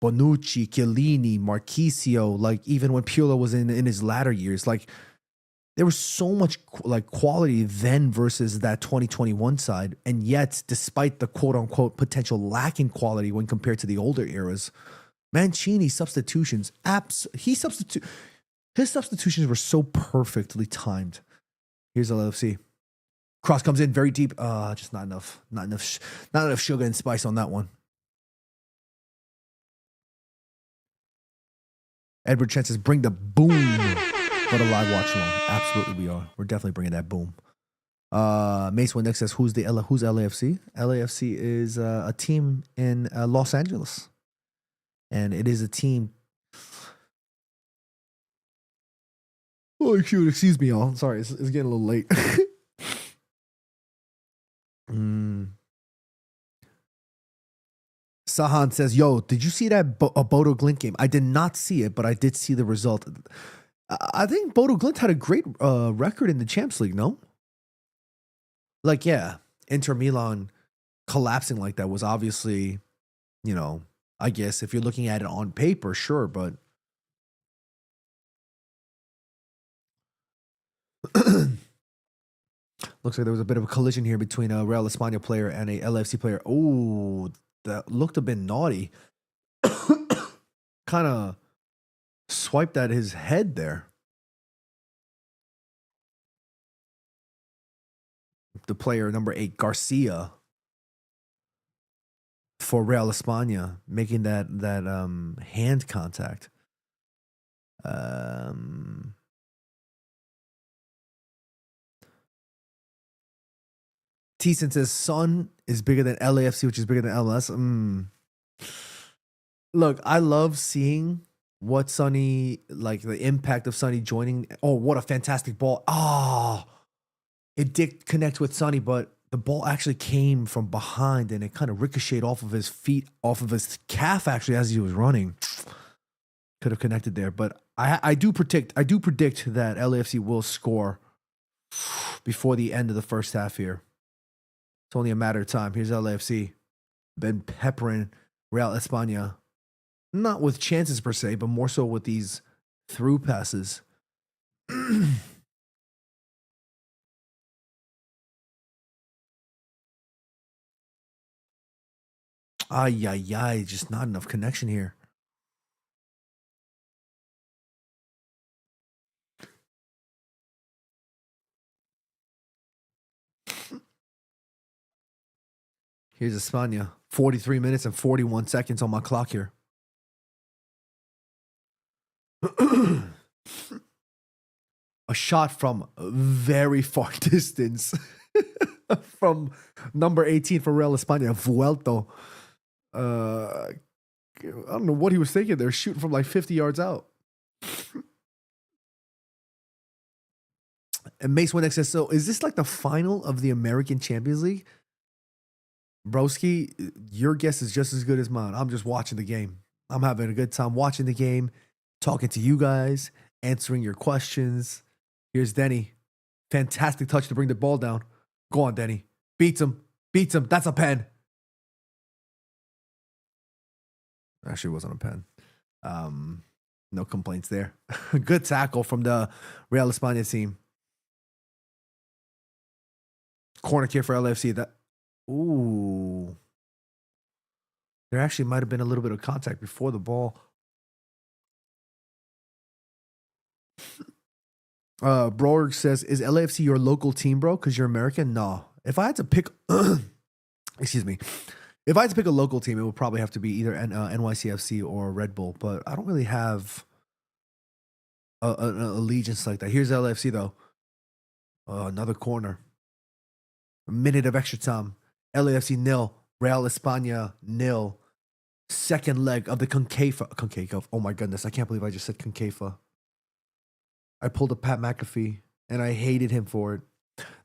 Bonucci, Chiellini, Marchisio, like, even when Pirlo was in his latter years, like, there was so much like quality then versus that 2021 side. And yet, despite the quote unquote potential lack in quality when compared to the older eras, Mancini's substitutions, his substitutions were so perfectly timed. Here's LAFC. Cross comes in very deep. Just not enough. Not enough sugar and spice on that one. Edward Chen says, bring the boom. For the live watch along. Absolutely we are. We're definitely bringing that boom. Mace Windex says, who's LAFC? LAFC is a team in Los Angeles. And it is a team. Oh, excuse me, y'all. Sorry, it's getting a little late. Sahan says, yo, did you see that Bodo Glint game? I did not see it, but I did see the result. I think Bodo Glimt had a great record in the Champions League, no? Like, yeah, Inter Milan collapsing like that was obviously, you know, I guess if you're looking at it on paper, sure, but looks like there was a bit of a collision here between a Real Espana player and a LFC player. Oh, that looked a bit naughty. Kind of swiped at his head there. The player number 8, Garcia, for Real Espana, making that hand contact. T says Sun is bigger than LAFC, which is bigger than MLS. Look, I love seeing what Sonny, like the impact of Sonny joining. Oh, what a fantastic ball. Oh, it did connect with Sonny, but the ball actually came from behind and it kind of ricocheted off of his feet, off of his calf actually as he was running. Could have connected there, but I do predict that LAFC will score before the end of the first half here. It's only a matter of time. Here's LAFC. Been peppering Real Espana. Not with chances per se, but more so with these through passes. Ay, just not enough connection here. Here's Espana. 43 minutes and 41 seconds on my clock here. A shot from very far distance from number 18 for Real Espana, Vuelto. I don't know what he was thinking there, shooting from like 50 yards out. And Mace Winnick says, so is this like the final of the American Champions League? Broski, your guess is just as good as mine. I'm just watching the game. I'm having a good time watching the game, talking to you guys, answering your questions. Here's Denny. Fantastic touch to bring the ball down. Go on, Denny. Beats him. That's a pen. Actually, it wasn't a pen. No complaints there. Good tackle from the Real Espana team. Corner kick for LAFC. Ooh. There actually might have been a little bit of contact before the ball. Broerg says, is LAFC your local team, bro? Because you're American? No. If I had to pick, excuse me. If I had to pick a local team, it would probably have to be either NYCFC or Red Bull. But I don't really have an allegiance like that. Here's LAFC, though. Another corner. A minute of extra time. LAFC 0. Real Espana 0. Second leg of the CONCACAF. Oh my goodness. I can't believe I just said CONCACAF. I pulled a Pat McAfee and I hated him for it.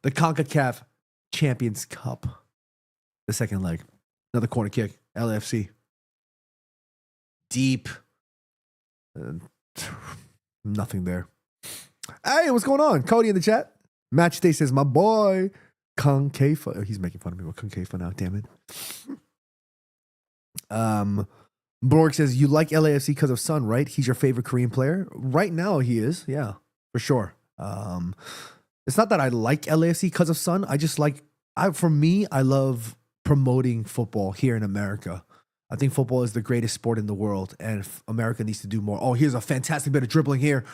The CONCACAF Champions Cup. The second leg. Another corner kick. LAFC. Deep. Nothing there. Hey, what's going on? Cody in the chat. Match Day says, my boy, CONCACAF. Oh, he's making fun of me with CONCACAF now, damn it. Borg says, you like LAFC because of Son, right? He's your favorite Korean player? Right now, he is. Yeah, for sure. It's not that I like LAFC because of Son. I just like, for me, I love promoting football here in America. I think football is the greatest sport in the world, and America needs to do more. Oh, here's a fantastic bit of dribbling here.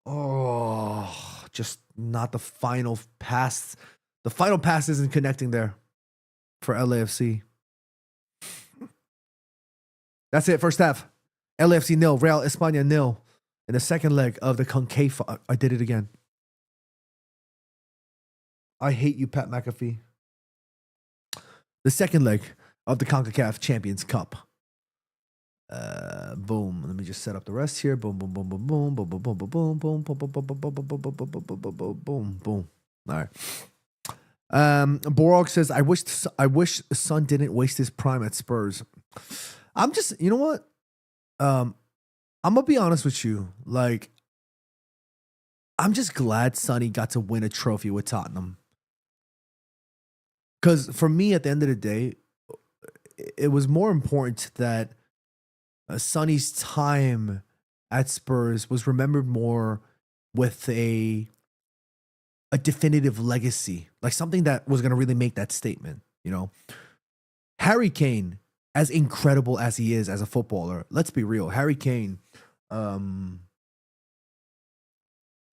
Oh, just not the final pass. The final pass isn't connecting there for LAFC. That's it, first half. LAFC 0, Real Espana 0. In the second leg of the CONCACAF. I did it again. I hate you, Pat McAfee. The second leg of the CONCACAF Champions Cup. Boom. Let me just set up the rest here. Boom, boom, boom, boom, boom, boom, boom, boom, boom, boom, boom, boom, boom, boom, boom, boom, boom, boom, boom. All right. Borog says, I wish Son didn't waste his prime at Spurs. I'm just, you know what? I'm gonna be honest with you. Like, I'm just glad Sonny got to win a trophy with Tottenham. Because for me, at the end of the day, it was more important that Sonny's time at Spurs was remembered more with a definitive legacy, like something that was going to really make that statement. You know, Harry Kane, as incredible as he is as a footballer, let's be real, Harry Kane,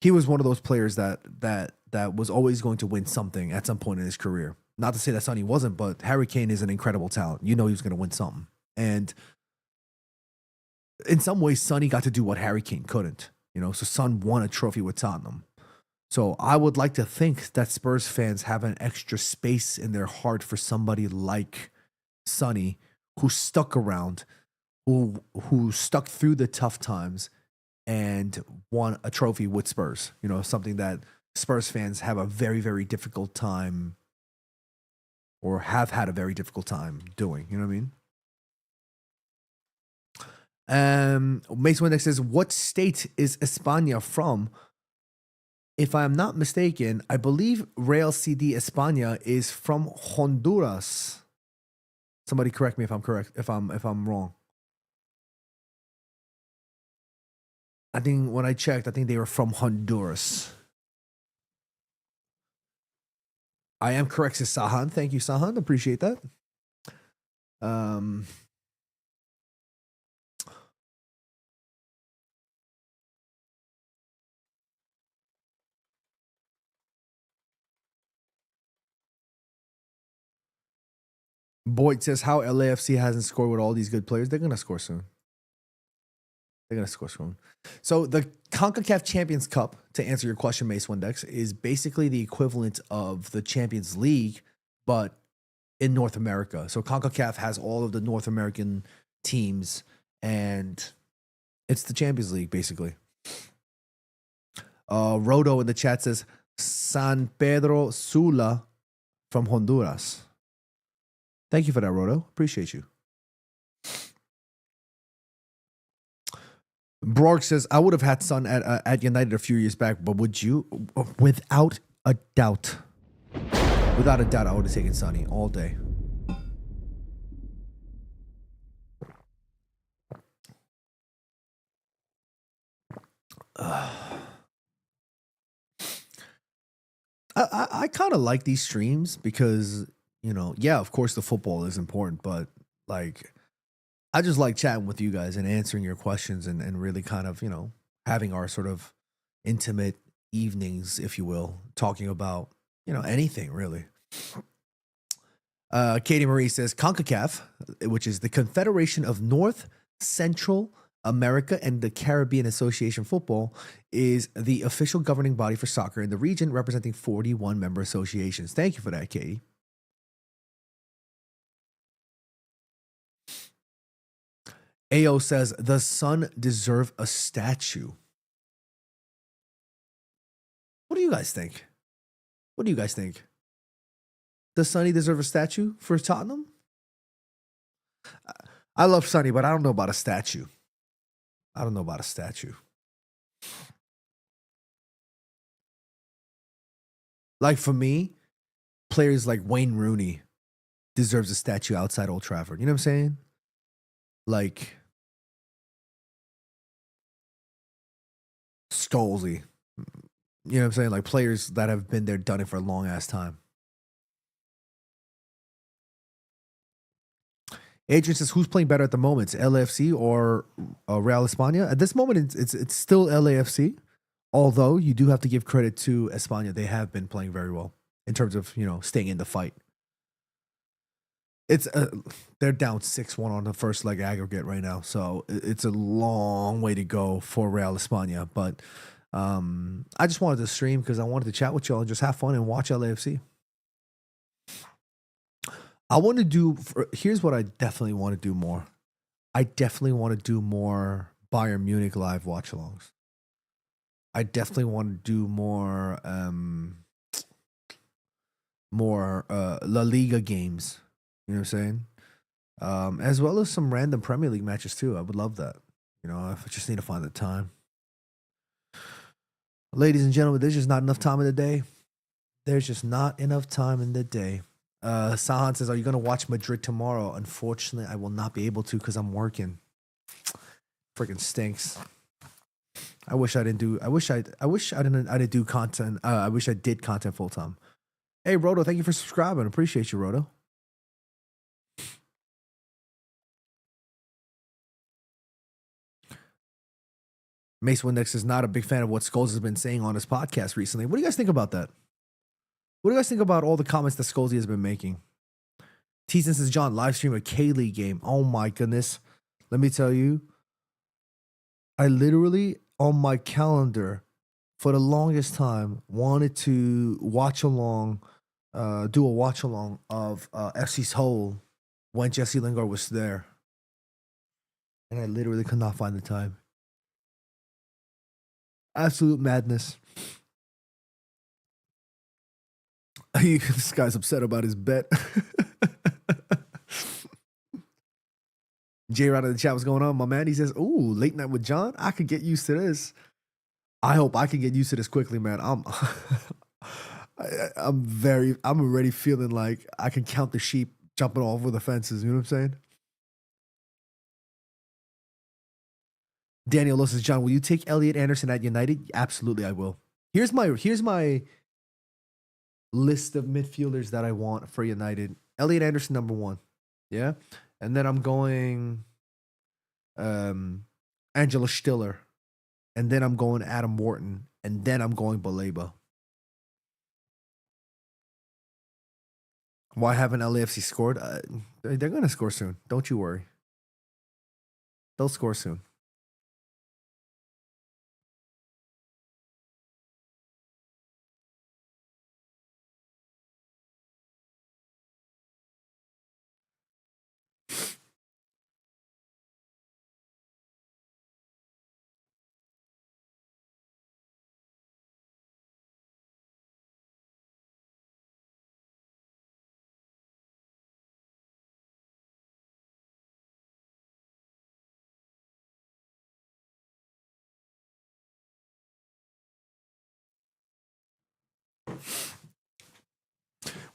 he was one of those players that was always going to win something at some point in his career. Not to say that Sonny wasn't, but Harry Kane is an incredible talent. You know he was going to win something. And in some ways, Sonny got to do what Harry Kane couldn't. You know, so Son won a trophy with Tottenham. So I would like to think that Spurs fans have an extra space in their heart for somebody like Sonny, who stuck around, who stuck through the tough times and won a trophy with Spurs. You know, something that Spurs fans have a very, very difficult time or have had a very difficult time doing. You know what I mean? Mace Windex says, what state is Espana from? If I'm not mistaken, I believe Real CD Espana is from Honduras. Somebody correct me if I'm correct, if I'm wrong. I think when I checked, I think they were from Honduras. I am correct, says Sahan. Thank you, Sahan. Appreciate that. Boyd says, how LAFC hasn't scored with all these good players. They're going to score soon. They're going to score soon. So the CONCACAF Champions Cup, to answer your question, Mace Windex, is basically the equivalent of the Champions League, but in North America. So CONCACAF has all of the North American teams, and it's the Champions League, basically. Rodo in the chat says, San Pedro Sula from Honduras. Thank you for that, Rodo. Appreciate you. Borg says, I would have had Son at United a few years back, but would you? Without a doubt. Without a doubt, I would have taken Sonny all day. I kind of like these streams because, you know, yeah, of course the football is important, but like I just like chatting with you guys and answering your questions and really kind of, you know, having our sort of intimate evenings, if you will, talking about, you know, anything really. Katie Marie says CONCACAF, which is the Confederation of North Central America and the Caribbean Association Football, is the official governing body for soccer in the region, representing 41 member associations. Thank you for that, Katie. AO says, the Sun deserve a statue. What do you guys think? What do you guys think? Does Sonny deserve a statue for Tottenham? I love Sonny, but I don't know about a statue. I don't know about a statue. Like for me, players like Wayne Rooney deserves a statue outside Old Trafford. You know what I'm saying? Like Scholesy. You know what I'm saying? Like players that have been there, done it for a long ass time. Adrian says, who's playing better at the moment? It's LAFC or Real Espana? At this moment, it's still LAFC. Although you do have to give credit to Espana. They have been playing very well in terms of, you know, staying in the fight. It's they're down 6-1 on the first leg aggregate right now. So it's a long way to go for Real Espana. But I just wanted to stream because I wanted to chat with y'all and just have fun and watch LAFC. I want to do, here's what I definitely want to do more. I definitely want to do more Bayern Munich live watch-alongs. I definitely want to do more La Liga games. You know what I'm saying? As well as some random Premier League matches too. I would love that. You know, I just need to find the time. Ladies and gentlemen, there's just not enough time in the day. There's just not enough time in the day. Sahan says, are you going to watch Madrid tomorrow? Unfortunately, I will not be able to because I'm working. Freaking stinks. I wish I didn't do content. I wish I did content full time. Hey, Roto, thank you for subscribing. Appreciate you, Roto. Mace Windex is not a big fan of what Scholes has been saying on his podcast recently. What do you guys think about that? What do you guys think about all the comments that Scholesy has been making? T says, John, live stream a K-League game. Oh my goodness. Let me tell you, I literally, on my calendar, for the longest time, wanted to watch along, do a watch along of FC Seoul when Jesse Lingard was there. And I literally could not find the time. Absolute madness. This guy's upset about his bet. J Rod in the chat, what's going on, my man? He says, "Ooh, late night with John. I could get used to this. I hope I can get used to this quickly, man. I'm already feeling like I can count the sheep jumping all over the fences. You know what I'm saying?" Daniel Los says, "John, will you take Elliot Anderson at United?" Absolutely, I will. Here's my list of midfielders that I want for United. Elliot Anderson, number 1. Yeah. And then I'm going Angela Stiller. And then I'm going Adam Wharton. And then I'm going Baleba. Why haven't LAFC scored? They're going to score soon. Don't you worry. They'll score soon.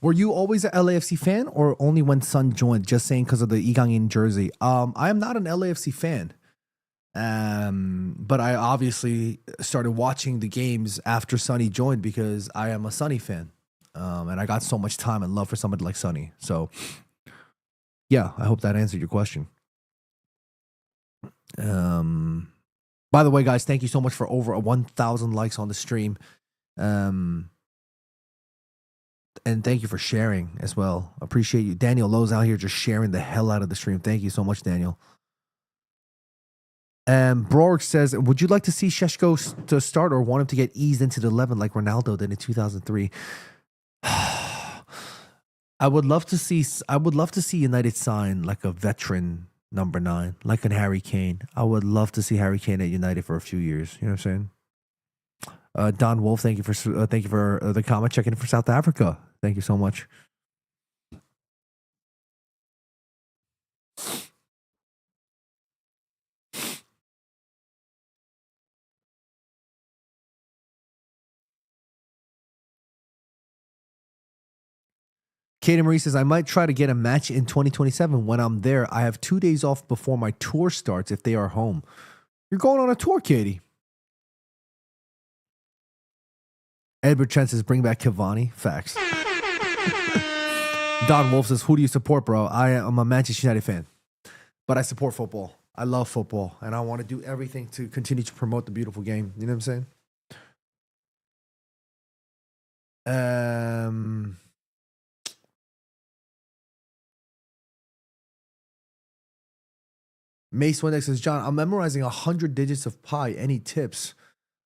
Were you always an LAFC fan or only when Sun joined? Just saying because of the Igangin jersey. I am not an LAFC fan. But I obviously started watching the games after Sonny joined because I am a Sonny fan. And I got so much time and love for somebody like Sonny. So, yeah, I hope that answered your question. By the way, guys, thank you so much for over 1,000 likes on the stream. And thank you for sharing as well. Appreciate you. Daniel Lowe's out here just sharing the hell out of the stream. Thank you so much, Daniel. Brork says, would you like to see Šeško to start or want him to get eased into the 11 like Ronaldo did in 2003? I would love to see United sign like a veteran number 9, like an Harry Kane. I would love to see Harry Kane at United for a few years. You know what I'm saying? Don Wolf, thank you for the comment. Checking in for South Africa. Thank you so much. Katie Marie says, I might try to get a match in 2027 when I'm there. I have 2 days off before my tour starts if they are home. You're going on a tour, Katie. Edward Trent says, bring back Cavani. Facts. Don Wolf says, who do you support, bro? I am a Manchester United fan, but I support football. I love football, and I want to do everything to continue to promote the beautiful game. You know what I'm saying? Mace Windex says, John, I'm memorizing 100 digits of pi. Any tips?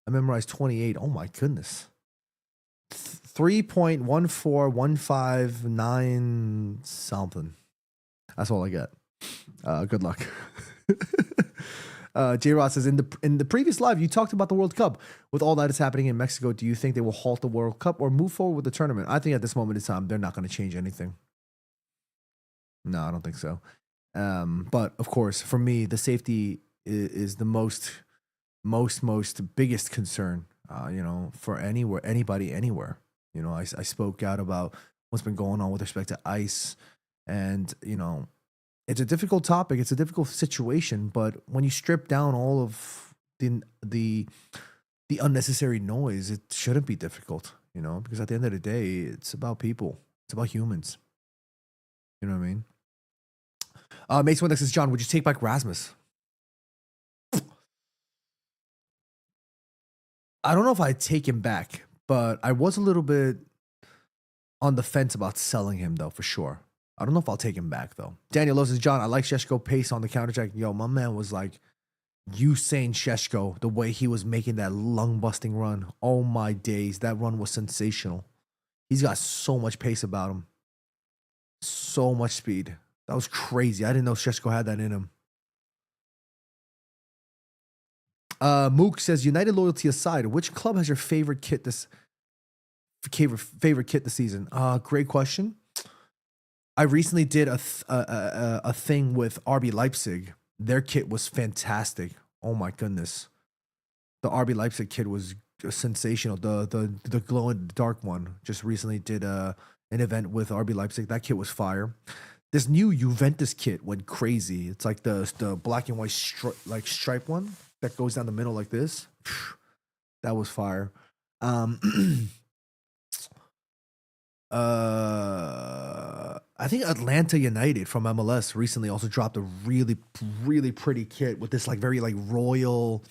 I memorized 28. Oh, my goodness. 3.14159 something. That's all I get. Good luck. J. Ross says, in the previous live, you talked about the World Cup. With all that is happening in Mexico, do you think they will halt the World Cup or move forward with the tournament? I think at this moment in time, they're not going to change anything. No, I don't think so. But of course, for me, the safety is the most biggest concern. For anybody, anywhere. I spoke out about what's been going on with respect to ICE, and it's a difficult topic. It's a difficult situation. But when you strip down all of the unnecessary noise, it shouldn't be difficult. Because at the end of the day, it's about people. It's about humans. You know what I mean? Mace Windex says, John, would you take back Rasmus? I don't know if I'd take him back, but I was a little bit on the fence about selling him, though, for sure. I don't know if I'll take him back, though. Daniel Lowe says, John, I like Šeško pace on the counter-attack. Yo, my man was like Usain Šeško, the way he was making that lung-busting run. Oh, my days. That run was sensational. He's got so much pace about him. So much speed. That was crazy. I didn't know Šeško had that in him. Mook says, United loyalty aside, which club has your favorite kit this season? Great question. I recently did a thing with RB Leipzig. Their kit was fantastic. Oh my goodness, the RB Leipzig kit was sensational. The glow in the dark one. Just recently did an event with RB Leipzig. That kit was fire. This new Juventus kit went crazy. It's like the black and white stripe one that goes down the middle like this. That was fire. I think Atlanta United from MLS recently also dropped a really, really pretty kit with this like very like royal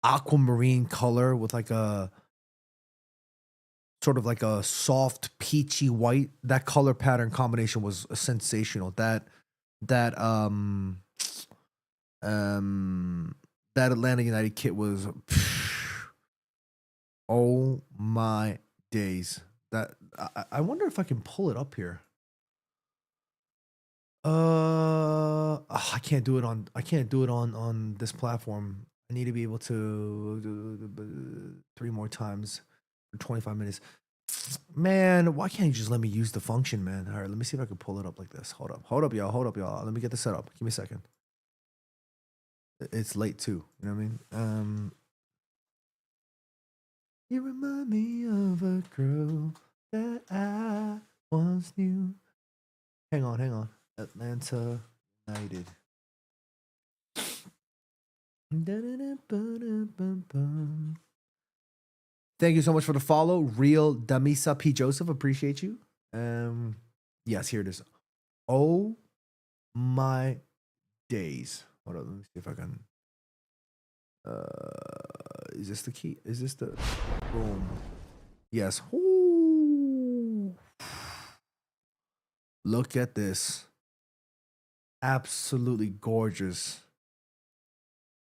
aquamarine color with like a sort of like a soft peachy white. That color pattern combination was sensational. That Atlanta United kit was oh my days. That I wonder if I can pull it up here. I can't do it on this platform. I need to be able to do 3 more times for 25 minutes. Man, why can't you just let me use the function, man? All right, let me see if I can pull it up like this. Hold up, y'all. Let me get this set up. Give me a second. It's late too. You know what I mean? You remind me of a girl that I once knew. Hang on. Atlanta United. Thank you so much for the follow. Real Damisa P. Joseph. Appreciate you. Yes, here it is. Oh my days. Hold on, let me see if I can. Is this the key? Is this the boom? Yes. Ooh. Look at this. Absolutely gorgeous.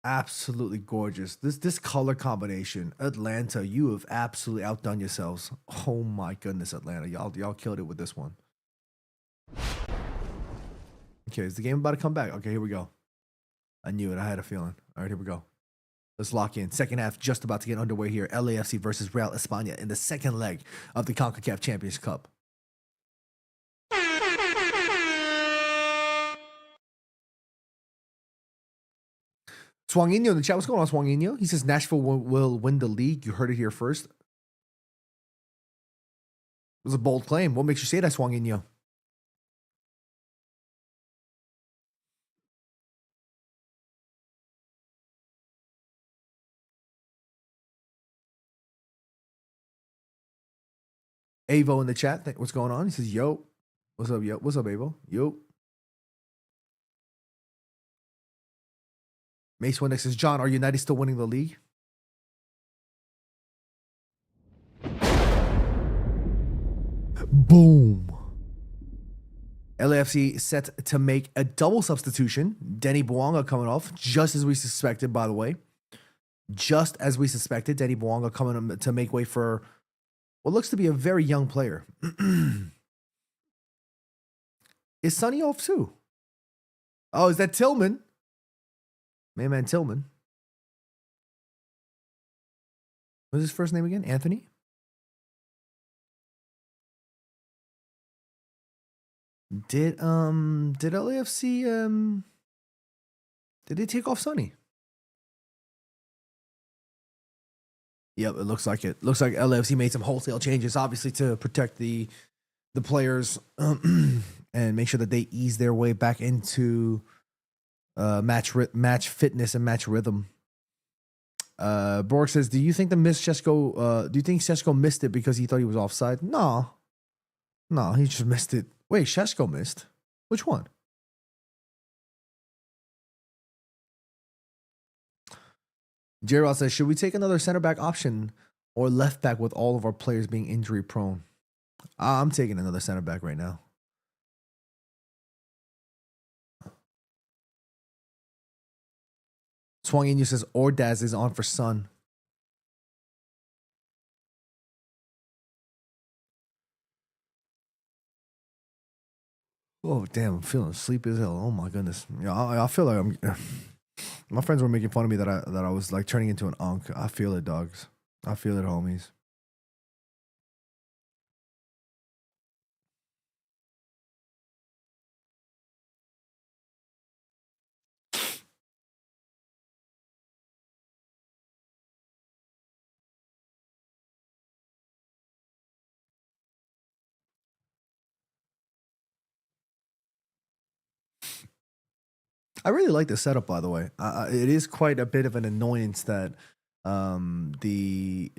Absolutely gorgeous. This color combination, Atlanta, you have absolutely outdone yourselves. Oh my goodness, Atlanta, y'all killed it with this one. Okay, is the game about to come back? Okay, here we go. I knew it. I had a feeling. All right, here we go. Let's lock in. Second half just about to get underway here. LAFC versus Real Espana in the second leg of the CONCACAF Champions Cup. Swanginho in the chat. What's going on, Swanginho? He says Nashville will win the league. You heard it here first. It was a bold claim. What makes you say that, Swanginho? Avo in the chat. What's going on? He says, yo. What's up, yo? What's up, Avo? Yo. Mace Windex says, John, are United still winning the league? Boom. LAFC set to make a double substitution. Denny Bouanga coming off, just as we suspected, by the way. Just as we suspected, Denny Bouanga coming to make way for what looks to be a very young player. Is Sonny off too? Oh, is that Tillman? Man Tillman. What's his first name again? Anthony? Did LAFC did they take off Sonny? Yep, it looks like it. Looks like LAFC made some wholesale changes, obviously to protect the players and make sure that they ease their way back into match fitness and match rhythm. Borg says, "Do you think the miss Shesko? Do you think Shesko missed it because he thought he was offside? No, he just missed it. Wait, Shesko missed. Which one? Gerald says, should we take another center back option or left back with all of our players being injury prone? I'm taking another center back right now. Swanginu says, Ordaz is on for Sun. Oh, damn, I'm feeling sleepy as hell. Oh, my goodness. Yeah, I feel like I'm... My friends were making fun of me that I was like turning into an unk. I feel it, dogs. I feel it, homies. I really like the setup, by the way. It is quite a bit of an annoyance that the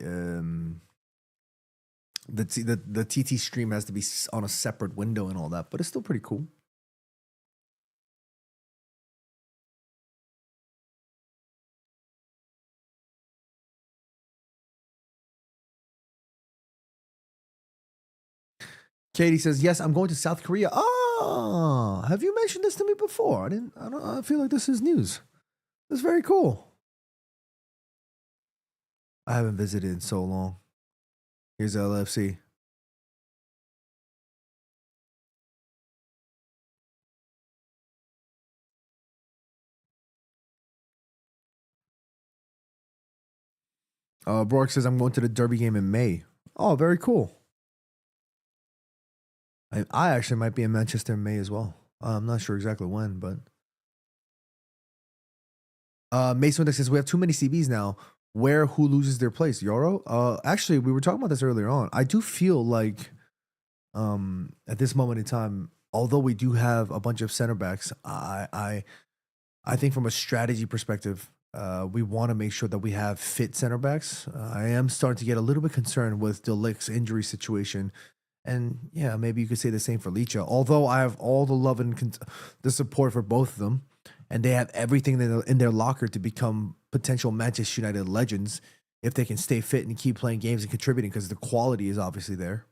TT stream has to be on a separate window and all that, but it's still pretty cool. Katie says, "Yes, I'm going to South Korea." Oh, have you mentioned this to me before? I feel like this is news. It's very cool. I haven't visited in so long. Here's LFC. Brock says, "I'm going to the Derby game in May." Oh, very cool. I actually might be in Manchester in May as well. I'm not sure exactly when, but Mason says we have too many CBs now. Who loses their place? Yoro? Actually, we were talking about this earlier on. I do feel like at this moment in time, although we do have a bunch of center backs, I think from a strategy perspective, we want to make sure that we have fit center backs. I am starting to get a little bit concerned with De Ligt's injury situation. And yeah, maybe you could say the same for Licha. Although I have all the love and the support for both of them, and they have everything in their locker to become potential Manchester United legends if they can stay fit and keep playing games and contributing, because the quality is obviously there.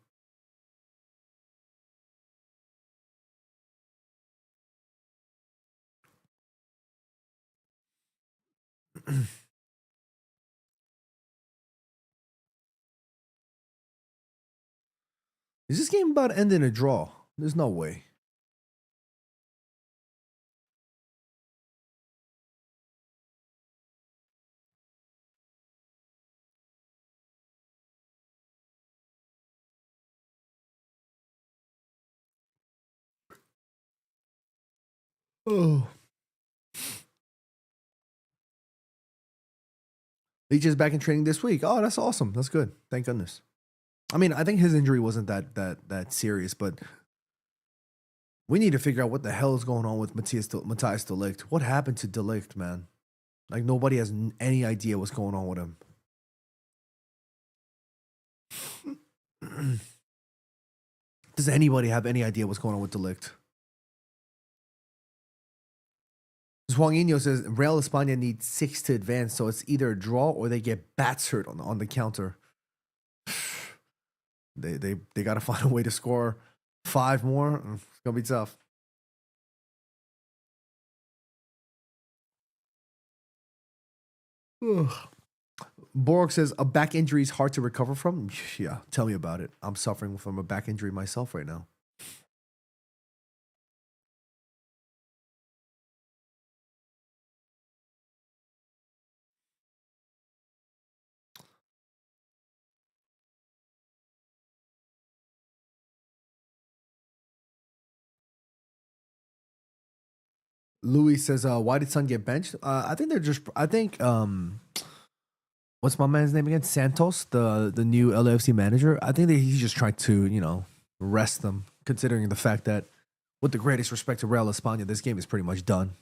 Is this game about to end in a draw? There's no way. Oh. Leach is back in training this week. Oh, that's awesome. That's good. Thank goodness. I mean, I think his injury wasn't that serious, but we need to figure out what the hell is going on with Matthias De Ligt. What happened to De Ligt, man? Like, nobody has any idea what's going on with him. Does anybody have any idea what's going on with De Ligt? Juanino says Real Espana needs 6 to advance, so it's either a draw or they get battered on the counter. They got to find a way to score 5 more. It's gonna be tough. Borg says a back injury is hard to recover from. Yeah, tell me about it. I'm suffering from a back injury myself right now. Louis says, "Why did Son get benched?" I think they're just. I think what's my man's name again? Santos, the new LAFC manager. I think that he's just trying to rest them, considering the fact that, with the greatest respect to Real Espana, this game is pretty much done.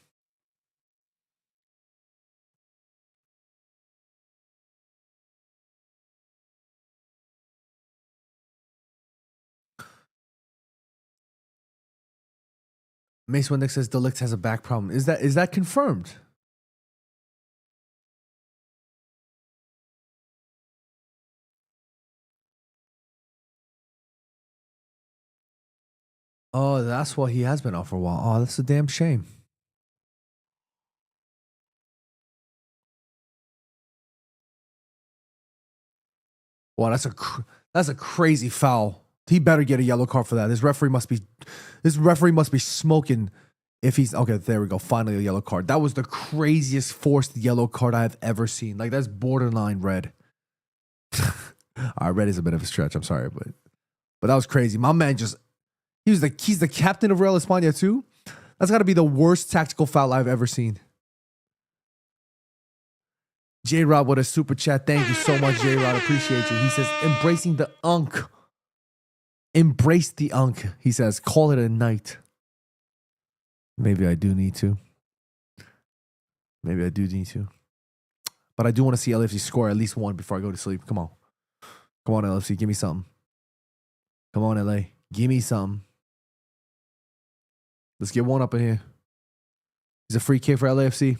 Mace Windick says De Ligt has a back problem. Is that confirmed? Oh, that's why he has been out for a while. Oh, that's a damn shame. Wow, that's a crazy foul. He better get a yellow card for that. This referee must be smoking If he's okay, there we go. Finally, a yellow card. That was the craziest forced yellow card I've ever seen. Like that's borderline red. Red is a bit of a stretch. I'm sorry, but that was crazy. My man he's the captain of Real Espana too. That's got to be the worst tactical foul I've ever seen. J Rod with a super chat. Thank you so much, J Rod. Appreciate you. He says embracing the unk. Embrace the unk. He says call it a night. Maybe I do need to. But I do want to see LAFC score at least one before I go to sleep. Come on. Come on, LAFC. Give me something. Come on, LA. Give me something. Let's get one up in here. He's a free kick for LAFC.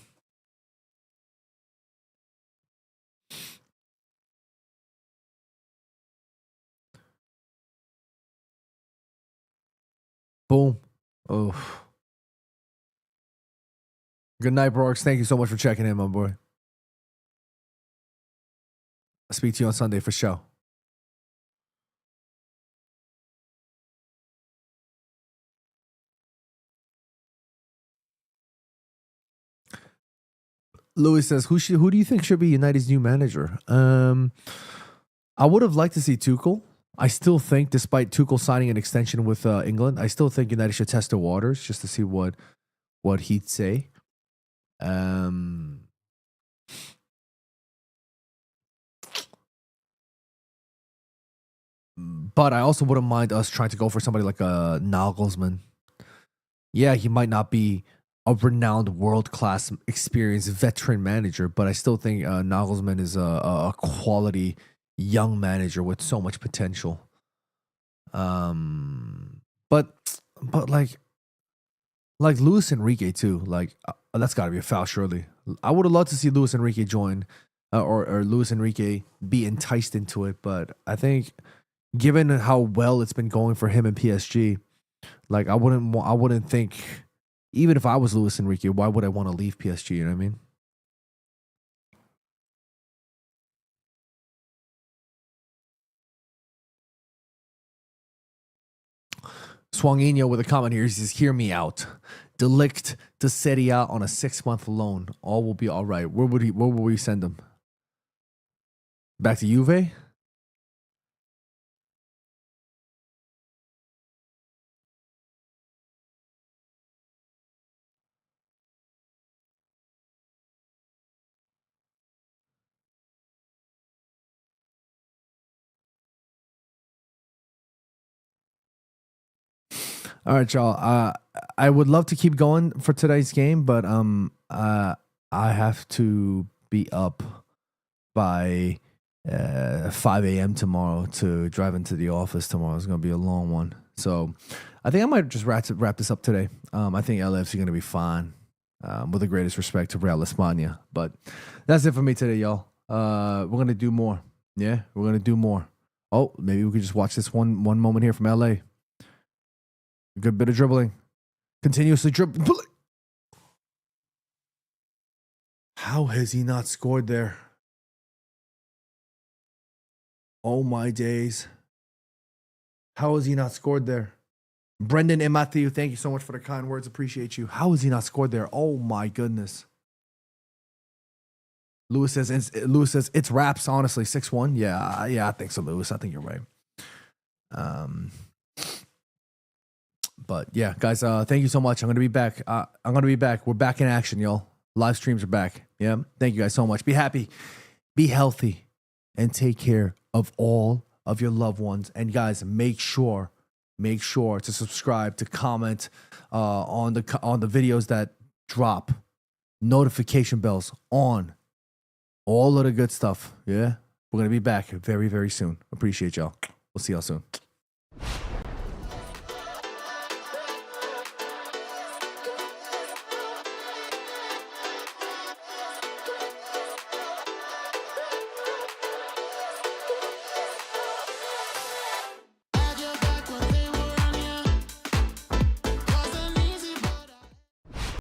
Boom. Oh. Good night, Brooks. Thank you so much for checking in, my boy. I'll speak to you on Sunday for sure. Louis says, who do you think should be United's new manager? I would have liked to see Tuchel. I still think, despite Tuchel signing an extension with England, I still think United should test the waters just to see what he'd say. But I also wouldn't mind us trying to go for somebody like a Nagelsmann. Yeah, he might not be a renowned world-class experienced veteran manager, but I still think Nagelsmann is a quality young manager with so much potential. But like Luis Enrique too. Like that's got to be a foul, surely. I would have loved to see Luis Enrique join, or Luis Enrique be enticed into it. But I think, given how well it's been going for him in PSG, like I wouldn't think, even if I was Luis Enrique, why would I want to leave PSG? You know what I mean? Swangino with a comment here. He says, hear me out. Delict to Serie A on a 6-month loan. All will be all right. Where would we send him? Back to Juve? All right, y'all. I would love to keep going for today's game, but I have to be up by 5 a.m. tomorrow to drive into the office tomorrow. It's going to be a long one. So I think I might just wrap this up today. I think LAFC is going to be fine, with the greatest respect to Real Espana. But that's it for me today, y'all. We're going to do more. Yeah, we're going to do more. Oh, maybe we could just watch this one moment here from LA. A good bit of dribbling. Continuously dribbling. How has he not scored there? Oh my days. How has he not scored there? Brendan and Matthew, thank you so much for the kind words. Appreciate you. How has he not scored there? Oh my goodness. Lewis says it's wraps, honestly. 6-1. Yeah, I think so, Lewis. I think you're right. But yeah, guys, thank you so much. I'm gonna be back. We're back in action, y'all. Live streams are back. Yeah. Thank you guys so much. Be happy, be healthy, and take care of all of your loved ones. And guys, make sure to subscribe, to comment on the videos that drop, notification bells on, all of the good stuff. Yeah. We're gonna be back very, very soon. Appreciate y'all. We'll see y'all soon.